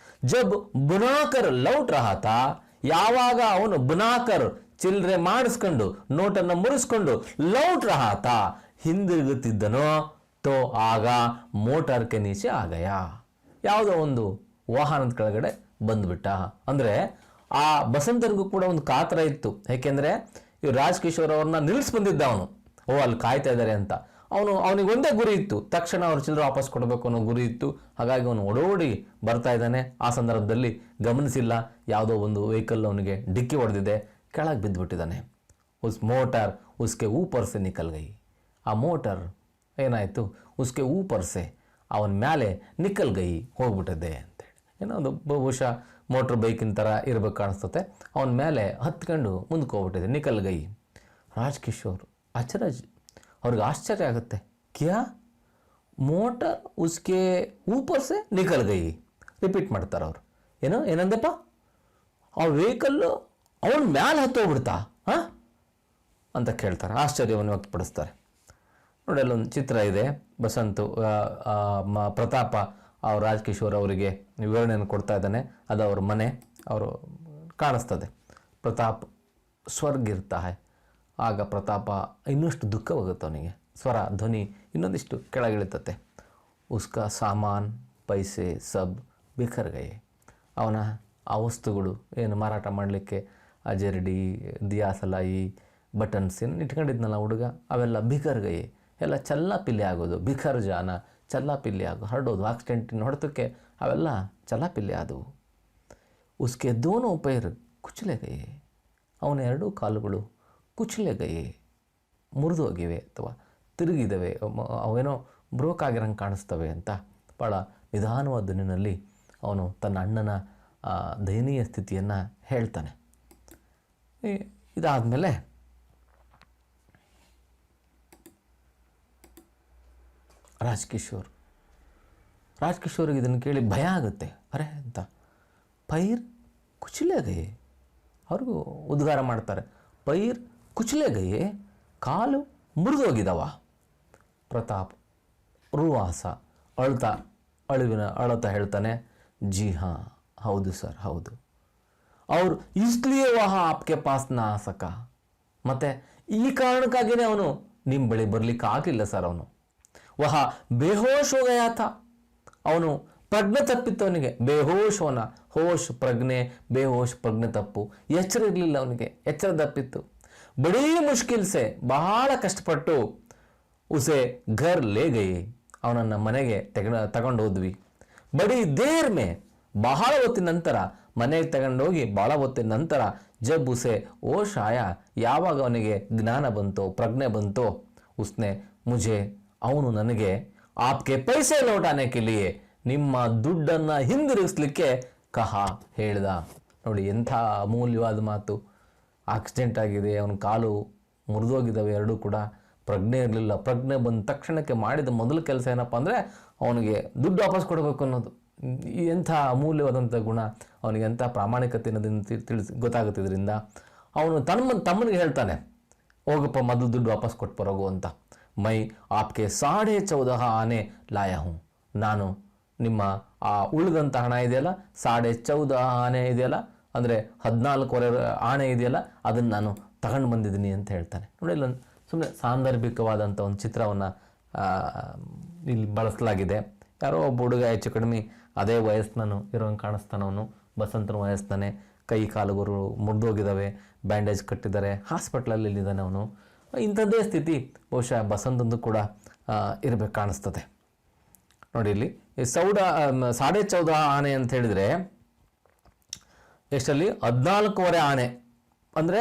ಜಬ್ ಬುನಾಕರ್ ಲೌಟ್ ರಹಾತ, ಯಾವಾಗ ಅವನು ಬುನಾಕರ್ ಚಿಲ್ಲರೆ ಮಾಡಿಸ್ಕೊಂಡು ನೋಟನ್ನು ಮುರಿಸ್ಕೊಂಡು ಲೌಟ್ ರಹಾತ ಹಿಂದಿರುಗುತ್ತಿದ್ದನೋ, ತೋ ಆಗ ಮೋಟಾರ್ಗೆ ನೀಚೆ ಆಗಯ, ಯಾವುದೋ ಒಂದು ವಾಹನದ ಕೆಳಗಡೆ ಬಂದುಬಿಟ್ಟ. ಅಂದರೆ ಆ ಬಸಂತರಿಗೂ ಕೂಡ ಒಂದು ಕಾತರ ಇತ್ತು, ಯಾಕೆಂದರೆ ಇವ್ ರಾಜಕಿಶೋರ್ ಅವ್ರನ್ನ ನಿಲ್ಲಿಸಿ ಬಂದಿದ್ದ ಅವನು, ಅಲ್ಲಿ ಕಾಯ್ತಾ ಇದ್ದಾರೆ ಅಂತ. ಅವನಿಗೆ ಒಂದೇ ಗುರಿ ಇತ್ತು, ತಕ್ಷಣ ಅವ್ರು ಚಿಲ್ಲರೆ ವಾಪಸ್ ಕೊಡಬೇಕು ಅನ್ನೋ ಗುರಿ ಇತ್ತು. ಹಾಗಾಗಿ ಅವನು ಓಡೋಡಿ ಬರ್ತಾ ಇದ್ದಾನೆ. ಆ ಸಂದರ್ಭದಲ್ಲಿ ಗಮನಿಸಿಲ್ಲ, ಯಾವುದೋ ಒಂದು ವೆಹಿಕಲ್ ಅವನಿಗೆ ಡಿಕ್ಕಿ ಹೊಡೆದಿದೆ, ಕೆಳಗೆ ಬಿದ್ದುಬಿಟ್ಟಿದ್ದಾನೆ. ಮೋಟಾರ್ ಉಸ್ಕೆ ಊಪರ್ ಸೆ ನಿಕಲ್ ಗೈ, ಆ ಮೋಟಾರ್ ಏನಾಯಿತು, ಉಸ್ಕೆ ಊಪರ್ ಸೆ, ಅವನ ಮೇಲೆ ನಿಕಲ್ ಗೈ, ಹೋಗ್ಬಿಟ್ಟಿದೆ ಅಂತೇಳಿ. ಏನೋ ಒಂದು ಬಹುಶಃ ಮೋಟ್ರ್ ಬೈಕಿನ ಥರ ಇರಬೇಕು ಕಾಣಿಸ್ತತೆ, ಅವನ ಮೇಲೆ ಹತ್ಕೊಂಡು ಮುಂದಕ್ಕೆ ಹೋಗ್ಬಿಟ್ಟಿದೆ, ನಿಕಲ್ ಗೈ. ರಾಜಕಿಶೋರ್ ಅಚರಜ್, ಅವ್ರಿಗೆ ಆಶ್ಚರ್ಯ ಆಗುತ್ತೆ, ಕ್ಯಾ ಮೋಟರ್ ಉಸ್ಕೆ ಊಪರ್ ಸೆ ನಿಕಲ್ ಗೈ, ರಿಪೀಟ್ ಮಾಡ್ತಾರೆ ಅವರು. ಏನಂದಪ್ಪ, ಆ ವೆಹಿಕಲ್ಲು ಅವನ ಮ್ಯಾಲೆ ಹತ್ತೋಗ್ಬಿಡ್ತಾ ಅಂತ ಕೇಳ್ತಾರೆ, ಆಶ್ಚರ್ಯವನ್ನು ವ್ಯಕ್ತಪಡಿಸ್ತಾರೆ. ನೋಡಿ, ಅಲ್ಲೊಂದು ಚಿತ್ರ ಇದೆ, ಬಸಂತು ಪ್ರತಾಪ ಅವ್ರು ರಾಜಕಿಶೋರ್ ಅವರಿಗೆ ವಿವರಣೆಯನ್ನು ಕೊಡ್ತಾ ಇದ್ದಾನೆ, ಅದು ಅವ್ರ ಮನೆ, ಅವರು ಕಾಣಿಸ್ತದೆ. ಪ್ರತಾಪ್ ಸ್ವರ್ಗ ಇರ್ತಾ ಹೈ, ಆಗ ಪ್ರತಾಪ ಇನ್ನಷ್ಟು ದುಃಖವಾಗುತ್ತೆ ಅವನಿಗೆ, ಸ್ವರ ಧ್ವನಿ ಇನ್ನೊಂದಿಷ್ಟು ಕೆಳಗಿಳಿತತೆ. ಉಸ್ಕಾ ಸಾಮಾನ್ ಪೈಸೆ ಸಬ್ ಬಿಖರ್ ಗಯೆ, ಅವನ ಆ ವಸ್ತುಗಳು ಏನು ಮಾರಾಟ ಮಾಡಲಿಕ್ಕೆ ಆ ಜರಡಿ, ದಿಯಾ ಸಲಾಯಿ, ಬಟನ್ಸ್ ಏನು ಇಟ್ಕೊಂಡಿದ್ನಲ್ಲ ಹುಡುಗ, ಅವೆಲ್ಲ ಬಿಖರ್ ಗಯೆ, ಎಲ್ಲ ಚಲ್ಲಾಪಿಲ್ಲಿ ಆಗೋದು, ಬಿಖರ್ ಜಾನ ಚಲ್ಲಾಪಿಲ್ಲಿ ಆಗೋದು, ಹರಡೋದು, ಆಕ್ಸಿಡೆಂಟಿನ ಹೊಡೆತಕ್ಕೆ ಅವೆಲ್ಲ ಚಲ್ಲಾಪಿಲ್ಲಿ ಆದವು. ಉಸ್ಕೆ ದೋನೋ ಪೈರ್ ಕುಚಲೆ ಗಯೆ, ಅವನ 2 ಕಾಲುಗಳು ಕುಚಲೆ ಗಯೆ, ಮುರಿದೋಗಿವೆ ಅಥವಾ ತಿರುಗಿದವೆ, ಅವೇನೋ ಬ್ರೋಕ್ ಆಗಿರಂಗೆ ಕಾಣಿಸ್ತವೆ ಅಂತ ಭಾಳ ನಿಧಾನವಾದ ಧ್ವನಿನಲ್ಲಿ ಅವನು ತನ್ನ ಅಣ್ಣನ ದಯನೀಯ ಸ್ಥಿತಿಯನ್ನು ಹೇಳ್ತಾನೆ. ಇದಾದಮೇಲೆ ರಾಜಕಿಶೋರ್ಗೆ ಇದನ್ನು ಕೇಳಿ ಭಯ ಆಗುತ್ತೆ. ಅರೆ ಅಂತ, ಪೈರ್ ಕುಚಲೆ ಗಯೆ, ಅವ್ರಿಗೂ ಉದ್ಗಾರ ಮಾಡ್ತಾರೆ, ಪೈರ್ ಕುಚಲೆ ಗಯೆ, ಕಾಲು ಮುರಿದೋಗಿದವ. ಪ್ರತಾಪ್ ರುವಾಸ ಅಳುತ್ತಾ ಹೇಳ್ತಾನೆ, ಜಿ ಹಾಂ, ಹೌದು ಸರ್, ಹೌದು. ಅವ್ರು ಇಸ್ಲಿಯೇ ವಹ ಆಪ್ಕೆ ಪಾಸ್ ನಾ ಸಕ, ಮತ್ತು ಈ ಕಾರಣಕ್ಕಾಗಿಯೇ ಅವನು ನಿಮ್ಮ ಬಳಿ ಬರಲಿಕ್ಕೆ ಆಗಲಿಲ್ಲ ಸರ್. ಅವನು ವಹ ಬೇಹೋಶ್ ಹೋಗಯಾತ, ಅವನು ಪ್ರಜ್ಞೆ ತಪ್ಪಿತ್ತು ಅವನಿಗೆ, ಬೇಹೋಶ್ ಅವನ, ಹೋಶ್ ಪ್ರಜ್ಞೆ, ಬೇಹೋಶ್ ಪ್ರಜ್ಞೆ ತಪ್ಪು, ಎಚ್ಚರ ಇರಲಿಲ್ಲ ಅವನಿಗೆ, ಎಚ್ಚರ ತಪ್ಪಿತ್ತು. ಬಡೀ ಮುಷ್ಕಿಲ್ ಸೆ, ಬಹಳ ಕಷ್ಟಪಟ್ಟು ಉಸೆ ಘರ್ ಲೇ ಗಯೆ, ಅವನನ್ನು ಮನೆಗೆ ತಗೊಂಡು ಹೋದ್ವಿ. ಬಡೀ ದೇರ್ ಮೇ, ಬಹಳ ಹೊತ್ತಿನ ನಂತರ ಮನೆಗೆ ತಗೊಂಡೋಗಿ ಬಹಳ ಹೊತ್ತಿನ ನಂತರ ಜಬ್ ಉಸೆ ಓಶ್ ಆಯ, ಯಾವಾಗ ಅವನಿಗೆ ಜ್ಞಾನ ಬಂತೋ, ಪ್ರಜ್ಞೆ ಬಂತೋ, ಉಸ್ನೆ ಮುಜೆ, ಅವನು ನನಗೆ ಆಪ್ಗೆ ಪೈಸೆ ಲೌಟಾನೆ ಕೆ ಲಿಯೆ, ನಿಮ್ಮ ದುಡ್ಡನ್ನು ಹಿಂದಿರುಗಿಸ್ಲಿಕ್ಕೆ ಕಹಾ, ಹೇಳ್ದ. ನೋಡಿ ಎಂಥ ಅಮೂಲ್ಯವಾದ ಮಾತು. ಆಕ್ಸಿಡೆಂಟ್ ಆಗಿದೆ, ಅವನ ಕಾಲು ಮುರಿದೋಗಿದ್ದಾವೆ ಎರಡೂ ಕೂಡ, ಪ್ರಜ್ಞೆ ಇರಲಿಲ್ಲ. ಪ್ರಜ್ಞೆ ಬಂದ ತಕ್ಷಣಕ್ಕೆ ಮಾಡಿದ ಮೊದಲ ಕೆಲಸ ಏನಪ್ಪ ಅಂದರೆ ಅವನಿಗೆ ದುಡ್ಡು ವಾಪಸ್ ಕೊಡಬೇಕು ಅನ್ನೋದು. ಎಂಥ ಅಮೂಲ್ಯವಾದಂಥ ಗುಣ ಅವನಿಗೆ, ಎಂಥ ಪ್ರಾಮಾಣಿಕತೆ ಅನ್ನೋದನ್ನು ಗೊತ್ತಾಗುತ್ತೆ ಇದರಿಂದ. ಅವನು ತಮ್ಮನಿಗೆ ಹೇಳ್ತಾನೆ, ಹೋಗಪ್ಪ ಮೊದಲು ದುಡ್ಡು ವಾಪಸ್ ಕೊಟ್ಟು ಬರೋಗು ಅಂತ. ಮೈ ಆಪ್ಗೆ 14.5 ಆನೆ ಲಾಯ ಹೂँ, ನಾನು ನಿಮ್ಮ ಆ ಉಳಿದಂಥ ಹಣ ಇದೆಯಲ್ಲ, 14.5 ಆನೆ ಇದೆಯಲ್ಲ, ಅಂದರೆ 14 ಆಣೆ ಇದೆಯಲ್ಲ, ಅದನ್ನು ನಾನು ತಗೊಂಡು ಬಂದಿದ್ದೀನಿ ಅಂತ ಹೇಳ್ತಾನೆ. ನೋಡಿ, ಇಲ್ಲೊಂದು ಸುಮ್ಮನೆ ಸಾಂದರ್ಭಿಕವಾದಂಥ ಒಂದು ಚಿತ್ರವನ್ನು ಇಲ್ಲಿ ಬಳಸಲಾಗಿದೆ. ಯಾರೋ ಒಬ್ಬ ಹುಡುಗ ಹೆಚ್ಚು ಕಡಿಮೆ ಅದೇ ವಯಸ್ಸಿನೂ ಇರೋಂಗೆ ಕಾಣಿಸ್ತಾನವನು, ಬಸಂತನ ವಯಸ್ಸಾನೆ, ಕೈ ಕಾಲುಗಳು ಮುರಿದೋಗಿದ್ದಾವೆ, ಬ್ಯಾಂಡೇಜ್ ಕಟ್ಟಿದ್ದಾರೆ, ಹಾಸ್ಪಿಟ್ಲಲ್ಲಿ ಇಲ್ಲಿದ್ದಾನೆ ಅವನು. ಇಂಥದ್ದೇ ಸ್ಥಿತಿ ಬಹುಶಃ ಬಸಂತಂದು ಕೂಡ ಇರಬೇಕು ಕಾಣಿಸ್ತದೆ. ನೋಡಿ ಇಲ್ಲಿ 14.5 ಆನೆ ಅಂತ ಹೇಳಿದರೆ ಎಷ್ಟಲ್ಲಿ 14.25 ಆನೆ ಅಂದರೆ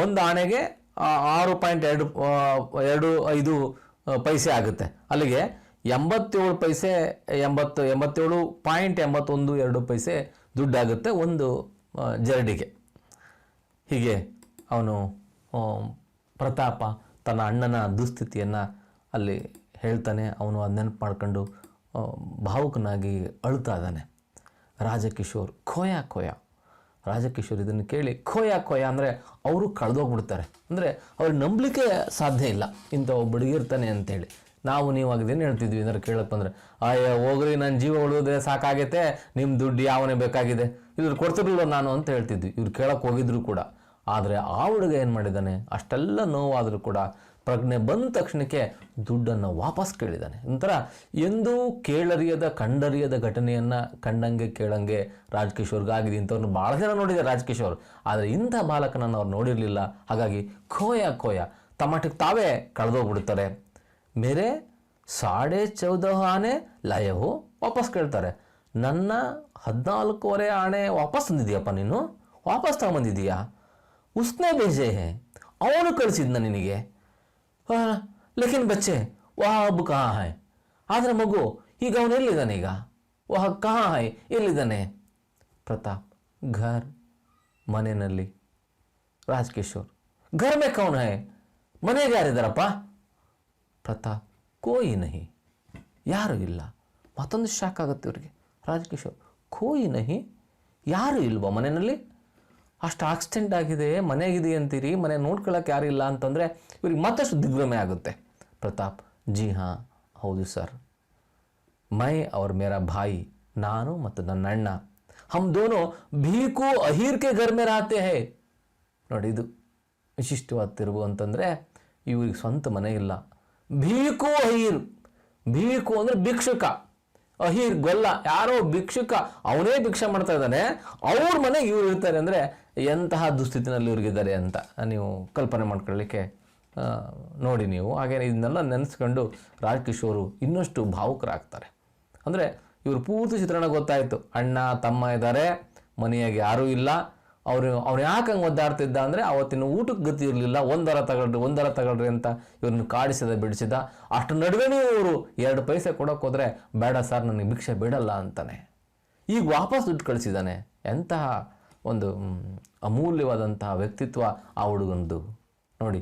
ಒಂದು ಆನೆಗೆ 6.25 ಪೈಸೆ ಆಗುತ್ತೆ. ಅಲ್ಲಿಗೆ 87 ಪೈಸೆ 87.81 ಪೈಸೆ ದುಡ್ಡಾಗುತ್ತೆ ಒಂದು ಜರಡಿಗೆ. ಹೀಗೆ ಅವನು ಪ್ರತಾಪ ತನ್ನ ಅಣ್ಣನ ದುಸ್ಥಿತಿಯನ್ನು ಅಲ್ಲಿ ಹೇಳ್ತಾನೆ. ಅವನು ಅದು ನೆನಪು ಮಾಡ್ಕೊಂಡು ಭಾವುಕನಾಗಿ ಅಳ್ತಾ ಇದ್ದಾನೆ. ರಾಜಕಿಶೋರ್ ಖೋಯಾ ಖೋಯಾ, ರಾಜಕಿಶೋರ್ ಇದನ್ನು ಕೇಳಿ ಖೋಯಾ ಖೋಯಾ ಅಂದರೆ ಅವರು ಕಳೆದೋಗ್ಬಿಡ್ತಾರೆ. ಅಂದರೆ ಅವ್ರಿಗೆ ನಂಬಲಿಕ್ಕೆ ಸಾಧ್ಯ ಇಲ್ಲ ಇಂಥ ಒಬ್ಬ ಹುಡುಗಿರ್ತಾನೆ ಅಂತೇಳಿ. ನಾವು ನೀವಾಗಿದ್ದೇನೆ ಹೇಳ್ತಿದ್ವಿ ಏನಾರು ಕೇಳಕ್ಕೆ ಬಂದರೆ, ಅಯ್ಯೋ ಹೋಗ್ರಿ, ನನ್ನ ಜೀವ ಉಳಿದ್ರೆ ಸಾಕಾಗೈತೆ, ನಿಮ್ಮ ದುಡ್ಡು ಯಾವನೇ ಬೇಕಾಗಿದೆ, ಇವ್ರು ಕೊಡ್ತಿರಲಿಲ್ಲ ನಾನು ಅಂತ ಹೇಳ್ತಿದ್ವಿ. ಇವ್ರು ಕೇಳಕ್ಕೆ ಹೋಗಿದ್ರು ಕೂಡ. ಆದರೆ ಆ ಹುಡುಗ ಏನು ಮಾಡಿದ್ದಾನೆ, ಅಷ್ಟೆಲ್ಲ ನೋವಾದರೂ ಕೂಡ ಪ್ರಜ್ಞೆ ಬಂದ ತಕ್ಷಣಕ್ಕೆ ದುಡ್ಡನ್ನು ವಾಪಸ್ ಕೇಳಿದ್ದಾನೆ. ಒಂಥರ ಎಂದೂ ಕೇಳರಿಯದ ಕಂಡರಿಯದ ಘಟನೆಯನ್ನು ಕಂಡಂಗೆ ಕೇಳಂಗೆ ರಾಜ್ಕಿಶೋರ್ಗಾಗಿದೆ. ಇಂಥವ್ರನ್ನ ಭಾಳ ಜನ ನೋಡಿದ್ದಾರೆ ರಾಜ್ಕಿಶೋರ್, ಆದರೆ ಇಂಥ ಬಾಲಕನನ್ನು ಅವ್ರು ನೋಡಿರಲಿಲ್ಲ. ಹಾಗಾಗಿ ಖೋಯಾ ಖೋಯಾ ತಮಾಟಿಗೆ ತಾವೇ ಕಳೆದೋಗ್ಬಿಡ್ತಾರೆ. ಮೇರೆ 14.5 ಆನೆ ಲಾಯವು, ವಾಪಸ್ ಕೇಳ್ತಾರೆ. ನನ್ನ 14.25 ಆಣೆ ವಾಪಸ್ ತಂದಿದೀಯಪ್ಪ, ನೀನು ವಾಪಸ್ ತಗೊಂಬಂದಿದ್ದೀಯಾ? ಉಸ್ನೇ ಬೇಜೆ ಹೇ, ಅವನು ಕಳಿಸಿದ್ನ ನಿನಗೆ. ಲೇಕಿನ್ ಬಚ್ಚೆ ವಹ ಅಬ್ ಕಹಾ ಹೈ, ಆದರೆ ಮಗು ಈಗ ಅವನು ಎಲ್ಲಿದ್ದಾನೆ? ಈಗ ವಹ ಕಹಾ ಹೈ, ಎಲ್ಲಿದ್ದಾನೆ? ಪ್ರತಾಪ್ ಘರ್, ಮನೆಯಲ್ಲಿ. ರಾಜ್ಕಿಶೋರ್ ಘರ್ ಮೇ ಕೌನ್ ಹೈ, ಮನೆಗೆ ಯಾರಿದ್ದಾರಪ್ಪ? ಪ್ರತಾಪ್ ಕೋಯಿ ನಹಿ, ಯಾರು ಇಲ್ಲ. ಮತ್ತೊಂದು ಶಾಕ್ ಆಗುತ್ತೆ ಇವರಿಗೆ. ರಾಜ್ಕಿಶೋರ್ ಕೋಯಿ ನಹಿ, ಯಾರು ಇಲ್ವಾ ಮನೆಯಲ್ಲಿ? ಅಷ್ಟು ಆಕ್ಸಿಡೆಂಟ್ ಆಗಿದೆ, ಮನೆಗಿದೆ ಅಂತೀರಿ, ಮನೆ ನೋಡ್ಕೊಳ್ಳೋಕೆ ಯಾರು ಇಲ್ಲ ಅಂತಂದರೆ ಇವ್ರಿಗೆ ಮತ್ತಷ್ಟು ದಿಗ್ಭ್ರಮೆ ಆಗುತ್ತೆ. ಪ್ರತಾಪ್ ಜಿ ಹಾಂ, ಹೌದು ಸರ್, ಮೈ ಅವ್ರ ಮೇರಾ ಭಾಯಿ, ನಾನು ಮತ್ತು ನನ್ನ ಅಣ್ಣ, ಹಮ್ ದೋನೋ ಭೀಕು ಅಹೀರ್ಕೆ ಘರ್ ಮೇ ರಹತೆ ಹೇ. ನೋಡಿ, ಇದು ವಿಶಿಷ್ಟವಾದ ತಿರುವು ಅಂತಂದರೆ ಇವ್ರಿಗೆ ಸ್ವಂತ ಮನೆ ಇಲ್ಲ. ಭೀಕು ಅಹೀರ್, ಭೀಕು ಅಂದರೆ ಭಿಕ್ಷುಕ, ಅಹೀರ್ ಗೊಲ್ಲ, ಯಾರೋ ಭಿಕ್ಷುಕ, ಅವನೇ ಭಿಕ್ಷೆ ಮಾಡ್ತಾ ಇದ್ದಾನೆ, ಅವ್ರ ಮನೆಗೆ ಇವ್ರು ಇರ್ತಾರೆ ಅಂದರೆ ಎಂತಹ ದುಸ್ಥಿತಿನಲ್ಲಿ ಇವ್ರಿಗಿದ್ದಾರೆ ಅಂತ ನೀವು ಕಲ್ಪನೆ ಮಾಡ್ಕೊಳ್ಳಿಕ್ಕೆ ನೋಡಿ ನೀವು. ಹಾಗೆ ಇದನ್ನೆಲ್ಲ ನೆನೆಸ್ಕೊಂಡು ರಾಜ್ಕಿಶೋರು ಇನ್ನಷ್ಟು ಭಾವುಕರಾಗ್ತಾರೆ. ಅಂದರೆ ಇವರು ಪೂರ್ತಿ ಚಿತ್ರಣ ಗೊತ್ತಾಯಿತು. ಅಣ್ಣ ತಮ್ಮ ಇದ್ದಾರೆ, ಮನೆಯಾಗೆ ಯಾರೂ ಇಲ್ಲ. ಅವ್ನು ಯಾಕೆ ಹಂಗೆ ಒದ್ದಾಡ್ತಿದ್ದ ಅಂದರೆ ಅವತ್ತಿನ ಊಟಕ್ಕೆ ಗತಿ ಇರಲಿಲ್ಲ. ಒಂದರ ತಗೊಳ್ರಿ ಅಂತ ಇವ್ರನ್ನ ಕಾಡಿಸಿದ ಬಿಡಿಸಿದ. ಅಷ್ಟು ನಡುವೆನೂ ಇವರು 2 ಪೈಸೆ ಕೊಡೋಕೆ ಹೋದರೆ ಬೇಡ ಸರ್, ನನಗೆ ಭಿಕ್ಷೆ ಬಿಡಲ್ಲ ಅಂತಾನೆ. ಈಗ ವಾಪಸ್ ದುಡ್ಡು ಕಳಿಸಿದ್ದಾನೆ. ಎಂತಹ ಒಂದು ಅಮೂಲ್ಯವಾದಂತಹ ವ್ಯಕ್ತಿತ್ವ ಆ ಹುಡುಗನದು ನೋಡಿ.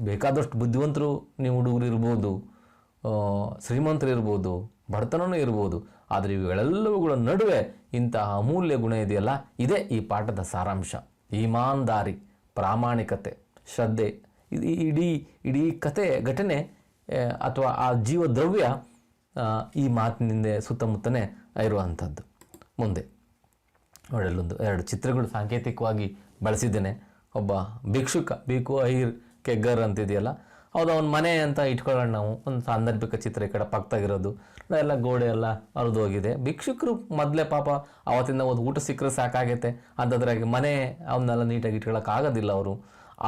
ಬೇಕಾದಷ್ಟು ಬುದ್ಧಿವಂತರು ನೀವು ಹುಡುಗರು ಇರ್ಬೋದು, ಶ್ರೀಮಂತರು ಇರ್ಬೋದು, ಬಡತನವೂ ಇರ್ಬೋದು, ಆದರೆ ಇವುಗಳೆಲ್ಲವುಗಳ ನಡುವೆ ಇಂತಹ ಅಮೂಲ್ಯ ಗುಣ ಇದೆಯಲ್ಲ, ಇದೇ ಈ ಪಾಠದ ಸಾರಾಂಶ. ಈಮಾನ್ದಾರಿ, ಪ್ರಾಮಾಣಿಕತೆ, ಶ್ರದ್ಧೆ, ಇಡೀ ಕತೆ ಘಟನೆ ಅಥವಾ ಆ ಜೀವದ್ರವ್ಯ ಈ ಮಾತಿನಿಂದ ಸುತ್ತಮುತ್ತನೇ ಇರುವಂಥದ್ದು. ಮುಂದೆ ನೋಡಲ್ಲೊಂದು 2 ಚಿತ್ರಗಳು ಸಾಂಕೇತಿಕವಾಗಿ ಬಳಸಿದ್ದೇನೆ. ಒಬ್ಬ ಭಿಕ್ಷುಕ, ಬೀಕು ಅಹೀರ್ ಕೆಗ್ಗರ್ ಅಂತಿದೆಯಲ್ಲ, ಹೌದು, ಅವ್ನ ಮನೆ ಅಂತ ಇಟ್ಕೊಳ್ಳೋಣ ನಾವು. ಒಂದು ಸಾಂದರ್ಭಿಕ ಚಿತ್ರ ಈ ಕಡೆ ಪಕ್ಕದಾಗಿರೋದು ಎಲ್ಲ ಗೋಡೆ ಎಲ್ಲ ಹರಿದು ಹೋಗಿದೆ. ಭಿಕ್ಷುಕರು ಮೊದಲೇ ಪಾಪ ಅವತ್ತಿಂದ ಒಂದು ಊಟ ಸಿಕ್ಕರೆ ಸಾಕಾಗೈತೆ, ಅಂಥದ್ರಾಗಿ ಮನೆ ಅವನ್ನೆಲ್ಲ ನೀಟಾಗಿ ಇಟ್ಕೊಳ್ಳೋಕ್ಕಾಗೋದಿಲ್ಲ ಅವರು.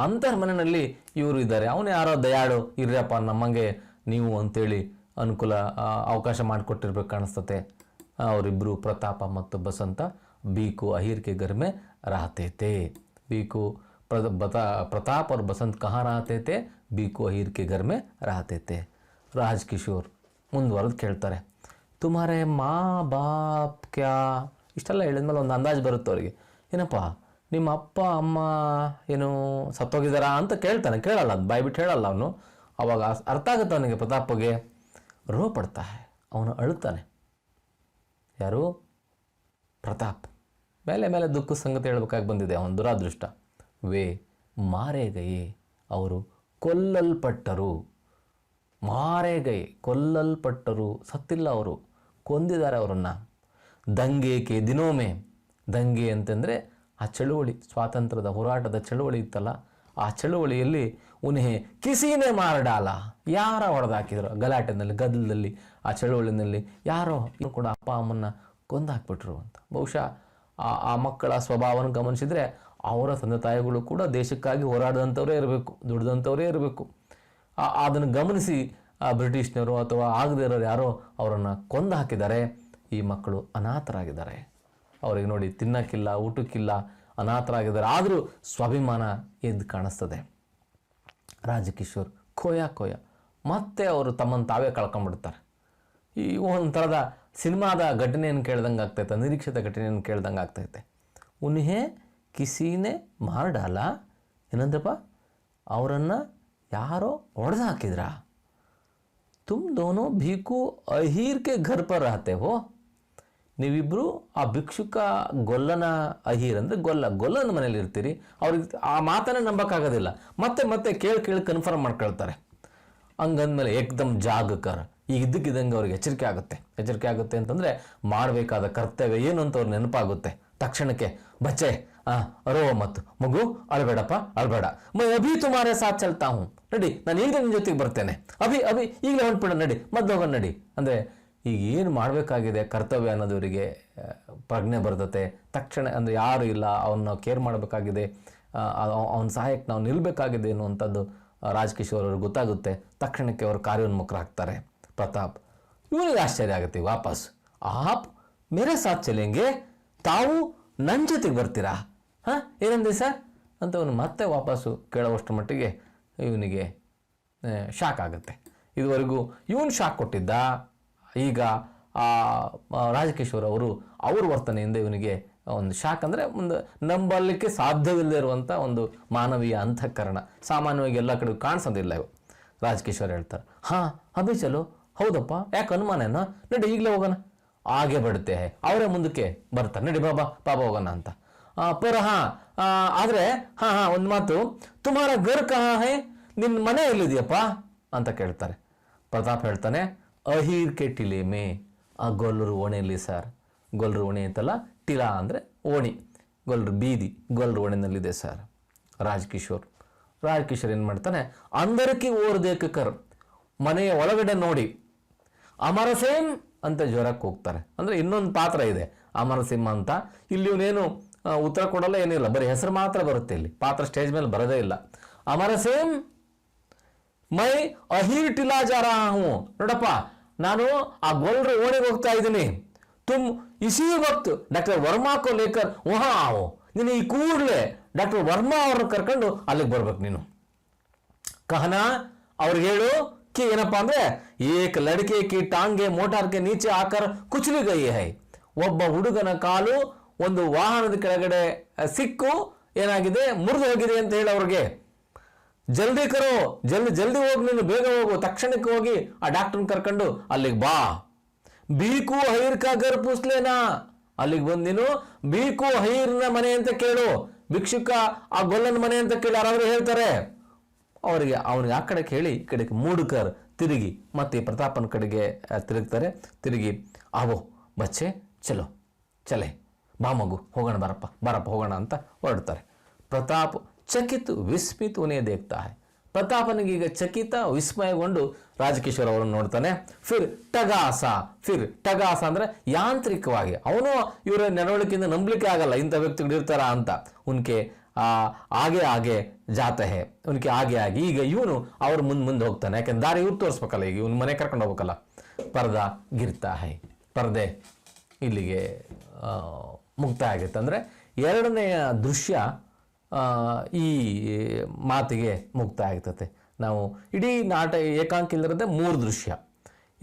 ಅಂಥ ಮನೆಯಲ್ಲಿ ಇವರು ಇದ್ದಾರೆ. ಅವನು ಯಾರೋ ದಯಾಳು, ಇರ್ರಪ್ಪ ನಮ್ಮಂಗೆ ನೀವು ಅಂತೇಳಿ ಅನುಕೂಲ ಅವಕಾಶ ಮಾಡಿಕೊಟ್ಟಿರ್ಬೇಕು ಕಾಣಿಸ್ತತೆ. ಅವರಿಬ್ಬರು ಪ್ರತಾಪ ಮತ್ತು ಬಸಂತ बीको अहीर के घर में रहते थे. बीको प्रताप और बसंत कहाँ रहते थे? बीको अहीर के घर में रहते थे. ರಾಜ್ಕಿಶೋರ್ ಮುಂದುವರೆದು ಕೇಳ್ತಾರೆ, ತುಮಾರೆ ಮಾ ಬಾಪ್ ಕ್ಯಾ, ಇಷ್ಟೆಲ್ಲ ಹೇಳಿದ್ಮೇಲೆ ಒಂದು ಅಂದಾಜು ಬರುತ್ತೆ ಅವರಿಗೆ. ಏನಪ್ಪ ನಿಮ್ಮ ಅಪ್ಪ ಅಮ್ಮ ಏನು ಸತ್ತೋಗಿದ್ದಾರಾ ಅಂತ ಕೇಳ್ತಾನೆ. ಕೇಳಲ್ಲ, ಅದು ಬಾಯ್ಬಿಟ್ಟು ಹೇಳಲ್ಲ ಅವನು. ಅವಾಗ ಅರ್ಥ ಆಗುತ್ತೆ ಅವನಿಗೆ, ಪ್ರತಾಪ್ಗೆ. ರೋ ಪಡ್ತಾ ಹೈ, ಅವನು ಅಳುತ್ತಾನೆ. ಯಾರು? ಪ್ರತಾಪ್. ಮೇಲೆ ಮೇಲೆ ದುಃಖ ಸಂಗತಿ ಹೇಳಬೇಕಾಗಿ ಬಂದಿದೆ, ಅವನ ದುರಾದೃಷ್ಟ. ವೇ ಮಾರೇ ಗಯೇ, ಅವರು ಕೊಲ್ಲಲ್ಪಟ್ಟರು. ಮಾರೇ ಗಯೇ, ಕೊಲ್ಲಲ್ಪಟ್ಟರು, ಸತ್ತಿಲ್ಲ ಅವರು, ಕೊಂದಿದ್ದಾರೆ ಅವರನ್ನು. ದಂಗೆಗೆ ದಿನೋಮೆ, ದಂಗೆ ಅಂತಂದರೆ ಆ ಚಳುವಳಿ, ಸ್ವಾತಂತ್ರ್ಯದ ಹೋರಾಟದ ಚಳುವಳಿ ಇತ್ತಲ್ಲ, ಆ ಚಳುವಳಿಯಲ್ಲಿ ಉನ್ಹೆ ಕಿಸಿನೇ ಮಾರಡಾಲ, ಯಾರ ಹೊಡೆದಾಕಿದ್ರು ಗಲಾಟೆನಲ್ಲಿ, ಗದ್ದಲದಲ್ಲಿ, ಆ ಚಳುವಳಿನಲ್ಲಿ ಯಾರೋ ಕೂಡ ಅಪ್ಪ ಅಮ್ಮನ್ನ ಕೊಂದಾಕ್ಬಿಟ್ರು ಅಂತ. ಬಹುಶಃ ಆ ಮಕ್ಕಳ ಸ್ವಭಾವವನ್ನು ಗಮನಿಸಿದರೆ ಅವರ ತಂದೆ ತಾಯಿಗಳು ಕೂಡ ದೇಶಕ್ಕಾಗಿ ಹೋರಾಡಿದಂಥವರೇ ಇರಬೇಕು, ದುಡಿದಂಥವರೇ ಇರಬೇಕು. ಅದನ್ನು ಗಮನಿಸಿ ಬ್ರಿಟಿಷ್ನವರು ಅಥವಾ ಆಗದೇ ಇರೋರು ಯಾರೋ ಅವರನ್ನು ಕೊಂದು ಹಾಕಿದ್ದಾರೆ. ಈ ಮಕ್ಕಳು ಅನಾಥರಾಗಿದ್ದಾರೆ. ಅವರಿಗೆ ನೋಡಿ ತಿನ್ನಕ್ಕಿಲ್ಲ, ಊಟಕ್ಕಿಲ್ಲ, ಅನಾಥರಾಗಿದ್ದಾರೆ. ಆದರೂ ಸ್ವಾಭಿಮಾನ ಎದ್ದು ಕಾಣಿಸ್ತದೆ. ರಾಜಕಿಶೋರ್ ಖೋಯ ಮತ್ತೆ ಅವರು ತಮ್ಮನ್ನು ತಾವೇ ಕಳ್ಕೊಂಡ್ಬಿಡ್ತಾರೆ. ಈ ಒಂಥರದ ಸಿನಿಮಾದ ಘಟನೆಯನ್ನು ಕೇಳ್ದಂಗೆ ಆಗ್ತೈತೆ, ನಿರೀಕ್ಷಿತ ಘಟನೆಯನ್ನು ಕೇಳ್ದಂಗೆ ಆಗ್ತೈತೆ. ಉನ್ಹೆ ಕಿಸಿನೇ ಮಾರ್ಡಾಲ, ಏನಂದ್ರಪ್ಪ, ಅವರನ್ನು ಯಾರೋ ಹೊಡೆದು ಹಾಕಿದ್ರ. ತುಮ್ ದೋನೋ ಭೀಕು ಅಹೀರ್ ಕೆ ಘರ್ ಪರ್ ರಹತೆ ಹೋ, ನೀವಿಬ್ಬರು ಆ ಭಿಕ್ಷುಕ ಗೊಲ್ಲನ, ಅಹೀರ್ ಅಂದರೆ ಗೊಲ್ಲನ ಮನೇಲಿ ಇರ್ತೀರಿ. ಅವ್ರಿಗೆ ಆ ಮಾತನ್ನೇ ನಂಬಕ್ಕಾಗೋದಿಲ್ಲ. ಮತ್ತೆ ಕೇಳಿ ಕನ್ಫರ್ಮ್ ಮಾಡ್ಕೊಳ್ತಾರೆ. ಹಂಗಂದ್ಮೇಲೆ ಏಕ್ದಮ್ ಜಾಗಕರ್, ಈಗ ಇದ್ದಕ್ಕಿದ್ದಂಗೆ ಅವ್ರಿಗೆ ಎಚ್ಚರಿಕೆ ಆಗುತ್ತೆ ಅಂತಂದರೆ ಮಾಡಬೇಕಾದ ಕರ್ತವ್ಯ ಏನು ಅಂತ ಅವ್ರು ನೆನಪಾಗುತ್ತೆ. ತಕ್ಷಣಕ್ಕೆ ಬಚ್ಚೆ ರೋ ಮತ್ತು ಮಗು ಅಳ್ಬೇಡಪ್ಪ, ಅಳ್ಬೇಡ, ಅಭಿ ತುಮಾರೇ ಸಾಥ್ ಚಲ್ತಾ ಹೂँ, ನಡಿ ನಾನು ಈಗಲೇ ನಿನ್ನ ಜೊತೆಗೆ ಬರ್ತೇನೆ, ಅಭಿ ಈಗಲೇ ಹೊಂಟ್ಬಿಡ, ನಡಿ ಮದ್ದೋಗ ನಡಿ. ಅಂದರೆ ಈಗ ಏನು ಮಾಡಬೇಕಾಗಿದೆ ಕರ್ತವ್ಯ ಅನ್ನೋದು ಇವರಿಗೆ ಪ್ರಜ್ಞೆ ಬರ್ತತೆ ತಕ್ಷಣ. ಅಂದರೆ ಯಾರು ಇಲ್ಲ, ಅವನ್ನ ಕೇರ್ ಮಾಡಬೇಕಾಗಿದೆ, ಅವನ ಸಹಾಯಕ್ಕೆ ನಾವು ನಿಲ್ಲಬೇಕಾಗಿದೆ ಅನ್ನುವಂಥದ್ದು ರಾಜ್ಕಿಶೋರ್ ಅವ್ರಿಗೆ ಗೊತ್ತಾಗುತ್ತೆ. ತಕ್ಷಣಕ್ಕೆ ಅವರು ಕಾರ್ಯೋನ್ಮುಖರಾಗ್ತಾರೆ. ಪ್ರತಾಪ್ ಇವನಿಗೆ ಆಶ್ಚರ್ಯ ಆಗುತ್ತೆ. ವಾಪಸ್ ಆಪ್ ಮೇರೆ ಸಾಥ್ ಚಲೆಂಗೆ, ತಾವು ನನ್ನ ಜೊತೆಗೆ ಬರ್ತೀರಾ? ಏನಂದೆ ಸರ್ ಅಂತ ಅವನು ಮತ್ತೆ ವಾಪಸ್ಸು ಕೇಳೋವಷ್ಟು ಮಟ್ಟಿಗೆ ಇವನಿಗೆ ಶಾಕ್ ಆಗುತ್ತೆ. ಇದುವರೆಗೂ ಇವನು ಶಾಕ್ ಕೊಟ್ಟಿದ್ದ. ಈಗ ರಾಜಕಿಶೋರ್ ಅವ್ರ ವರ್ತನೆಯಿಂದ ಇವನಿಗೆ ಒಂದು ಶಾಕ್, ಅಂದರೆ ಒಂದು ನಂಬಲಿಕ್ಕೆ ಸಾಧ್ಯವಿಲ್ಲದೆ ಇರುವಂಥ ಒಂದು ಮಾನವೀಯ ಅಂತಃಕರಣ. ಸಾಮಾನ್ಯವಾಗಿ ಎಲ್ಲ ಕಡೆ ಕಾಣಿಸೋದಿಲ್ಲ ಇವು. ರಾಜಕಿಶೋರ್ ಹೇಳ್ತಾರೆ, ಅಭಿ ಚಲೋ, ಹೌದಪ್ಪ, ಯಾಕೆ ಅನುಮಾನನ, ನಡಿ ಈಗಲೇ ಹೋಗೋಣ. ಹಾಗೆ ಬಿಡುತ್ತೆ, ಅವರೇ ಮುಂದಕ್ಕೆ ಬರ್ತಾರೆ, ನಡಿ ಬಾಬಾ ಹೋಗೋಣ ಅಂತ. ಪರ ಆದರೆ ಒಂದು ಮಾತು, ತುಮಾರ ಘರ್ ಕಹಾ ಹೈ, ನಿನ್ನ ಮನೆ ಎಲ್ಲಿದೆಯಪ್ಪ ಅಂತ ಕೇಳ್ತಾರೆ. ಪ್ರತಾಪ್ ಹೇಳ್ತಾನೆ, ಅಹೀರ್ ಕೆ ಟಿಲೆ ಮೇ, ಆ ಗೊಲ್ಲರು ಓಣೆಯಲ್ಲಿ ಸರ್. ಗೊಲ್ಲರು ಓಣೆ ಅಂತಲ್ಲ, ಟಿಲಾ ಅಂದರೆ ಓಣಿ, ಗೊಲ್ಲರು ಬೀದಿ, ಗೊಲ್ಲರು ಓಣೆನಲ್ಲಿದೆ ಸರ್. ರಾಜಕಿಶೋರ್ ಏನು ಮಾಡ್ತಾನೆ, ಅಂದರಕ್ಕೆ ಓರ್ದೇಕರ್, ಮನೆಯ ಒಳಗಡೆ ನೋಡಿ, ಅಮರಸಿಂಹ ಅಂತ ಜ್ವರಕ್ಕೆ ಹೋಗ್ತಾರೆ. ಅಂದರೆ ಇನ್ನೊಂದು ಪಾತ್ರ ಇದೆ ಅಮರಸಿಂಹ ಅಂತ. ಇಲ್ಲಿ ಇವನೇನು ಉತ್ತರ ಕೊಡಲ್ಲ, ಏನಿಲ್ಲ, ಬರೀ ಹೆಸರು ಮಾತ್ರ ಬರುತ್ತೆ. ಇಲ್ಲಿ ಪಾತ್ರ ಸ್ಟೇಜ್ ಮೇಲೆ ಬರೋದೇ ಇಲ್ಲ. ಅಮರಸಿಂಹ ಮೈ ಅಹೀರ್ ಟಿಲಾ ಜಾ ರಹಾ ಹೂँ, ನೋಡಪ್ಪ ನಾನು ಆ ಗೊಲ್ಲರು ಓಣಿಗೆ ಹೋಗ್ತಾ ಇದ್ದೀನಿ. ತುಮ್ ಇಸಿ ವಕ್ತ್ ಡಾಕ್ಟರ್ ವರ್ಮಾ ಕೋ ಲೇಕರ್ ವಹಾ ಆವೋ, ನೀನು ಈ ಕೂಡಲೇ ಡಾಕ್ಟರ್ ವರ್ಮಾ ಅವ್ರನ್ನ ಕರ್ಕೊಂಡು ಅಲ್ಲಿಗೆ ಬರ್ಬೇಕು ನೀನು. ಕಹನಾ ಅವ್ರಿಗೆ ಹೇಳು ಕಿ ಏನಪ್ಪಾ ಅಂದ್ರೆ, ಏಕ್ ಲಡ್ಕೆ ಕಿ ಟಾಂಗೆ ಮೋಟಾರ್ ಕೆ ನೀಚೆ ಆಕರ್ ಕುಚಲಿ ಗೈ ಹೈ, ಒಬ್ಬ ಹುಡುಗನ ಕಾಲು ಒಂದು ವಾಹನದ ಕೆಳಗಡೆ ಸಿಕ್ಕು ಏನಾಗಿದೆ, ಮುರಿದು ಹೋಗಿದೆ ಅಂತ ಹೇಳಿ ಅವ್ರಿಗೆ. ಜಲ್ದಿ ಕರೋ, ಜಲ್ದಿ ಹೋಗಿ, ನೀನು ಬೇಗ ಹೋಗು, ತಕ್ಷಣಕ್ಕೆ ಹೋಗಿ ಆ ಡಾಕ್ಟರ್ನ ಕರ್ಕೊಂಡು ಅಲ್ಲಿಗೆ ಬಾ. ಬೀಕು ಹೈರ್ ಕಾ ಗರ್ ಪೂಸ್ಲೇನಾ, ಅಲ್ಲಿಗೆ ಬಂದು ನೀನು ಬೀಕು ಹೈರ್ನ ಮನೆ ಅಂತ ಕೇಳು, ಭಿಕ್ಷುಕ ಆ ಗೊಲ್ಲನ ಮನೆ ಅಂತ ಕೇಳಿ ಯಾರಾದ್ರೂ ಹೇಳ್ತಾರೆ. ಅವನಿಗೆ ಆ ಕಡೆ ಕೇಳಿ ಈ ಕಡೆಗೆ ಮೂಡುಕರ್ ತಿರುಗಿ ಮತ್ತೆ ಪ್ರತಾಪನ ಕಡೆಗೆ ತಿರುಗ್ತಾರೆ. ತಿರುಗಿ ಆವೋ ಬಚ್ಚೆ ಚಲೆ ಬಾ ಮಗು, ಹೋಗೋಣ, ಬಾರಪ್ಪ ಹೋಗೋಣ ಅಂತ ಹೊರಡ್ತಾರೆ. ಪ್ರತಾಪ್ ಚಕಿತ್ ವಿಸ್ಮಿತ್ ಉನೇ ದೇಖ್ತಾ ಹೈ. ಪ್ರತಾಪನಿಗೆ ಈಗ ಚಕಿತ ವಿಸ್ಮಯಗೊಂಡು ರಾಜಕಿಶೋರ್ ಅವರನ್ನು ನೋಡ್ತಾನೆ. ಫಿರ್ ಟಗಾಸ ಅಂದ್ರೆ ಯಾಂತ್ರಿಕವಾಗಿ, ಅವನು ಇವರ ನಡವಳಿಕೆಯಿಂದ ನಂಬಲಿಕ್ಕೆ ಆಗಲ್ಲ ಇಂಥ ವ್ಯಕ್ತಿಗಳು ಇರ್ತಾರ ಅಂತ. ಉನ್ಕೆ ಆಗೆ ಜಾತ ಹೇ, ಉನ್ಕೆ ಆಗಿ ಈಗ ಇವನು ಅವ್ರ ಮುಂದೆ ಹೋಗ್ತಾನೆ. ಯಾಕೆಂದ್ರೆ ದಾರಿ ಇವ್ರು ತೋರಿಸ್ಬೇಕಲ್ಲ, ಈಗ ಇವನು ಮನೆ ಕರ್ಕೊಂಡು ಹೋಗ್ಬೇಕಲ್ಲ. ಪರ್ದಾ ಗಿರ್ತಾ ಹೈ, ಪರ್ದೆ ಇಲ್ಲಿಗೆ ಮುಕ್ತಾಯ ಆಗುತ್ತೆ. ಅಂದರೆ ಎರಡನೆಯ ದೃಶ್ಯ ಈ ಮಾತಿಗೆ ಮುಕ್ತಾಯ ಆಗ್ತದೆ. ನಾವು ಇಡೀ ಏಕಾಂಕ ಇಲ್ಲದೆ 3 ದೃಶ್ಯ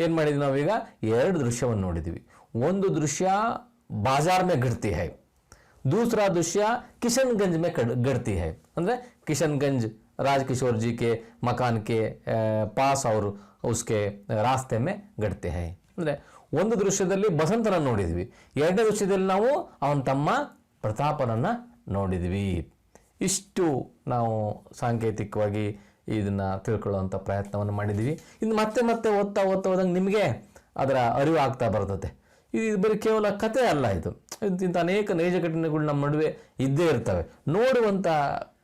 ಏನು ಮಾಡಿದ್ವಿ ನಾವೀಗ, 2 ದೃಶ್ಯವನ್ನು ನೋಡಿದ್ವಿ. ಒಂದು ದೃಶ್ಯ ಬಾಜಾರ್ ಮೇ ಘಡ್ತಿ ಹೈ, दूसरा दृश्य किशनगंज में गढ़ती है. ಅಂದರೆ ಕಿಶನ್ಗಂಜ್ राजकिशोर जी के मकान के पास और उसके रास्ते में गढ़ते हैं. ಅಂದರೆ ಒಂದು ದೃಶ್ಯದಲ್ಲಿ ಬಸಂತನನ್ನು ನೋಡಿದ್ವಿ, ಎರಡನೇ ದೃಶ್ಯದಲ್ಲಿ ನಾವು ಅವನ ತಮ್ಮ ಪ್ರತಾಪನನ್ನು ನೋಡಿದ್ವಿ. ಇಷ್ಟು ನಾವು ಸಾಂಕೇತಿಕವಾಗಿ ಇದನ್ನು ತಿಳ್ಕೊಳ್ಳುವಂಥ ಪ್ರಯತ್ನವನ್ನು ಮಾಡಿದ್ವಿ. ಇನ್ನು ಮತ್ತೆ ಓದ್ದಂಗೆ ನಿಮಗೆ ಅದರ ಅರಿವು ಆಗ್ತಾ ಬರ್ತದೆ. ಇದು ಬರೀ ಕೇವಲ ಕತೆ ಅಲ್ಲ, ಇಂಥ ಅನೇಕ ನೈಜ ಘಟನೆಗಳು ನಮ್ಮ ನಡುವೆ ಇದ್ದೇ ಇರ್ತವೆ. ನೋಡುವಂಥ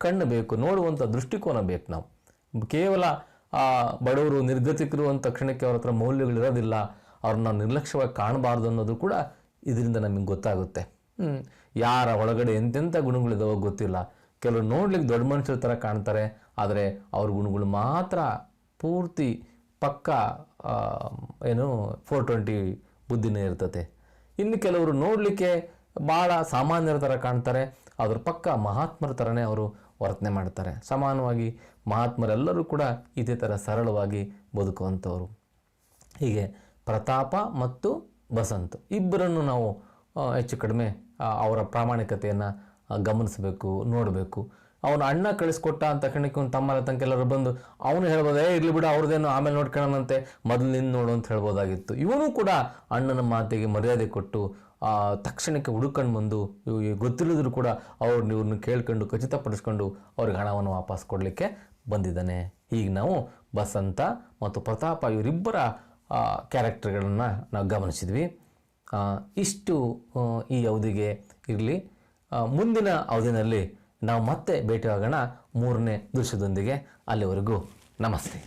ಕಣ್ಣು ಬೇಕು, ನೋಡುವಂಥ ದೃಷ್ಟಿಕೋನ ಬೇಕು. ನಾವು ಕೇವಲ ಬಡವರು ನಿರ್ಗತಿಕರು ಅಂತ ತಕ್ಷಣಕ್ಕೆ ಅವ್ರ ಹತ್ರ ಮೌಲ್ಯಗಳಿರೋದಿಲ್ಲ, ಅವ್ರನ್ನ ನಿರ್ಲಕ್ಷ್ಯವಾಗಿ ಕಾಣಬಾರ್ದು ಅನ್ನೋದು ಕೂಡ ಇದರಿಂದ ನಮಗೆ ಗೊತ್ತಾಗುತ್ತೆ. ಯಾರ ಒಳಗಡೆ ಎಂತೆಂಥ ಗುಣಗಳಿದಾವೋ ಗೊತ್ತಿಲ್ಲ. ಕೆಲವರು ನೋಡ್ಲಿಕ್ಕೆ ದೊಡ್ಡ ಮನುಷ್ಯರ ಥರ ಕಾಣ್ತಾರೆ, ಆದರೆ ಅವ್ರ ಗುಣಗಳು ಮಾತ್ರ ಪೂರ್ತಿ ಪಕ್ಕ 420 ಬುದ್ಧಿನೇ ಇರ್ತದೆ. ಇನ್ನು ಕೆಲವರು ನೋಡಲಿಕ್ಕೆ ಭಾಳ ಸಾಮಾನ್ಯರ ಥರ ಕಾಣ್ತಾರೆ, ಅದ್ರ ಪಕ್ಕ ಮಹಾತ್ಮರ ಥರನೇ ಅವರು ವರ್ತನೆ ಮಾಡ್ತಾರೆ. ಸಮಾನವಾಗಿ ಮಹಾತ್ಮರೆಲ್ಲರೂ ಕೂಡ ಇದೇ ಥರ ಸರಳವಾಗಿ ಬದುಕುವಂಥವ್ರು. ಹೀಗೆ ಪ್ರತಾಪ ಮತ್ತು ಬಸಂತ್ ಇಬ್ಬರನ್ನು ನಾವು ಹೆಚ್ಚು ಕಡಿಮೆ ಅವರ ಪ್ರಾಮಾಣಿಕತೆಯನ್ನು ಗಮನಿಸಬೇಕು, ನೋಡಬೇಕು. ಅವನು ಅಣ್ಣ ಕಳಿಸ್ಕೊಟ್ಟ ಅಂತ ತಕ್ಷಣಕ್ಕೆ ಒಂದು ತಮ್ಮ ತಂಕೆಲ್ಲರೂ ಬಂದು ಅವನು ಹೇಳ್ಬೋದೇ ಇರಲಿ ಬಿಡು ಅವ್ರದ್ದೇನು ಆಮೇಲೆ ನೋಡ್ಕೊಳ್ಳೋಣಂತೆ, ಮೊದಲು ನಿನ್ನ ನೋಡು ಅಂತ ಹೇಳ್ಬೋದಾಗಿತ್ತು. ಇವನು ಕೂಡ ಅಣ್ಣನ ಮಾತಿಗೆ ಮರ್ಯಾದೆ ಕೊಟ್ಟು ತಕ್ಷಣಕ್ಕೆ ಹುಡುಕೊಂಡು ಬಂದು ಗೊತ್ತಿಲ್ಲದ್ರು ಕೂಡ ಇವ್ರನ್ನ ಕೇಳ್ಕೊಂಡು ಖಚಿತಪಡಿಸ್ಕೊಂಡು ಅವ್ರಿಗೆ ಹಣವನ್ನು ವಾಪಸ್ ಕೊಡಲಿಕ್ಕೆ ಬಂದಿದ್ದಾನೆ. ಈಗ ನಾವು ಬಸಂತ ಮತ್ತು ಪ್ರತಾಪ ಇವರಿಬ್ಬರ ಕ್ಯಾರೆಕ್ಟರ್ಗಳನ್ನು ನಾವು ಗಮನಿಸಿದ್ವಿ. ಇಷ್ಟು ಈ ಅವಧಿಗೆ ಇರಲಿ. ಮುಂದಿನ ಅವಧಿನಲ್ಲಿ ನಾವು ಮತ್ತೆ ಭೇಟಿಯಾಗೋಣ 3ನೇ ದೃಶ್ಯದೊಂದಿಗೆ. ಅಲ್ಲಿವರೆಗೂ ನಮಸ್ತೆ.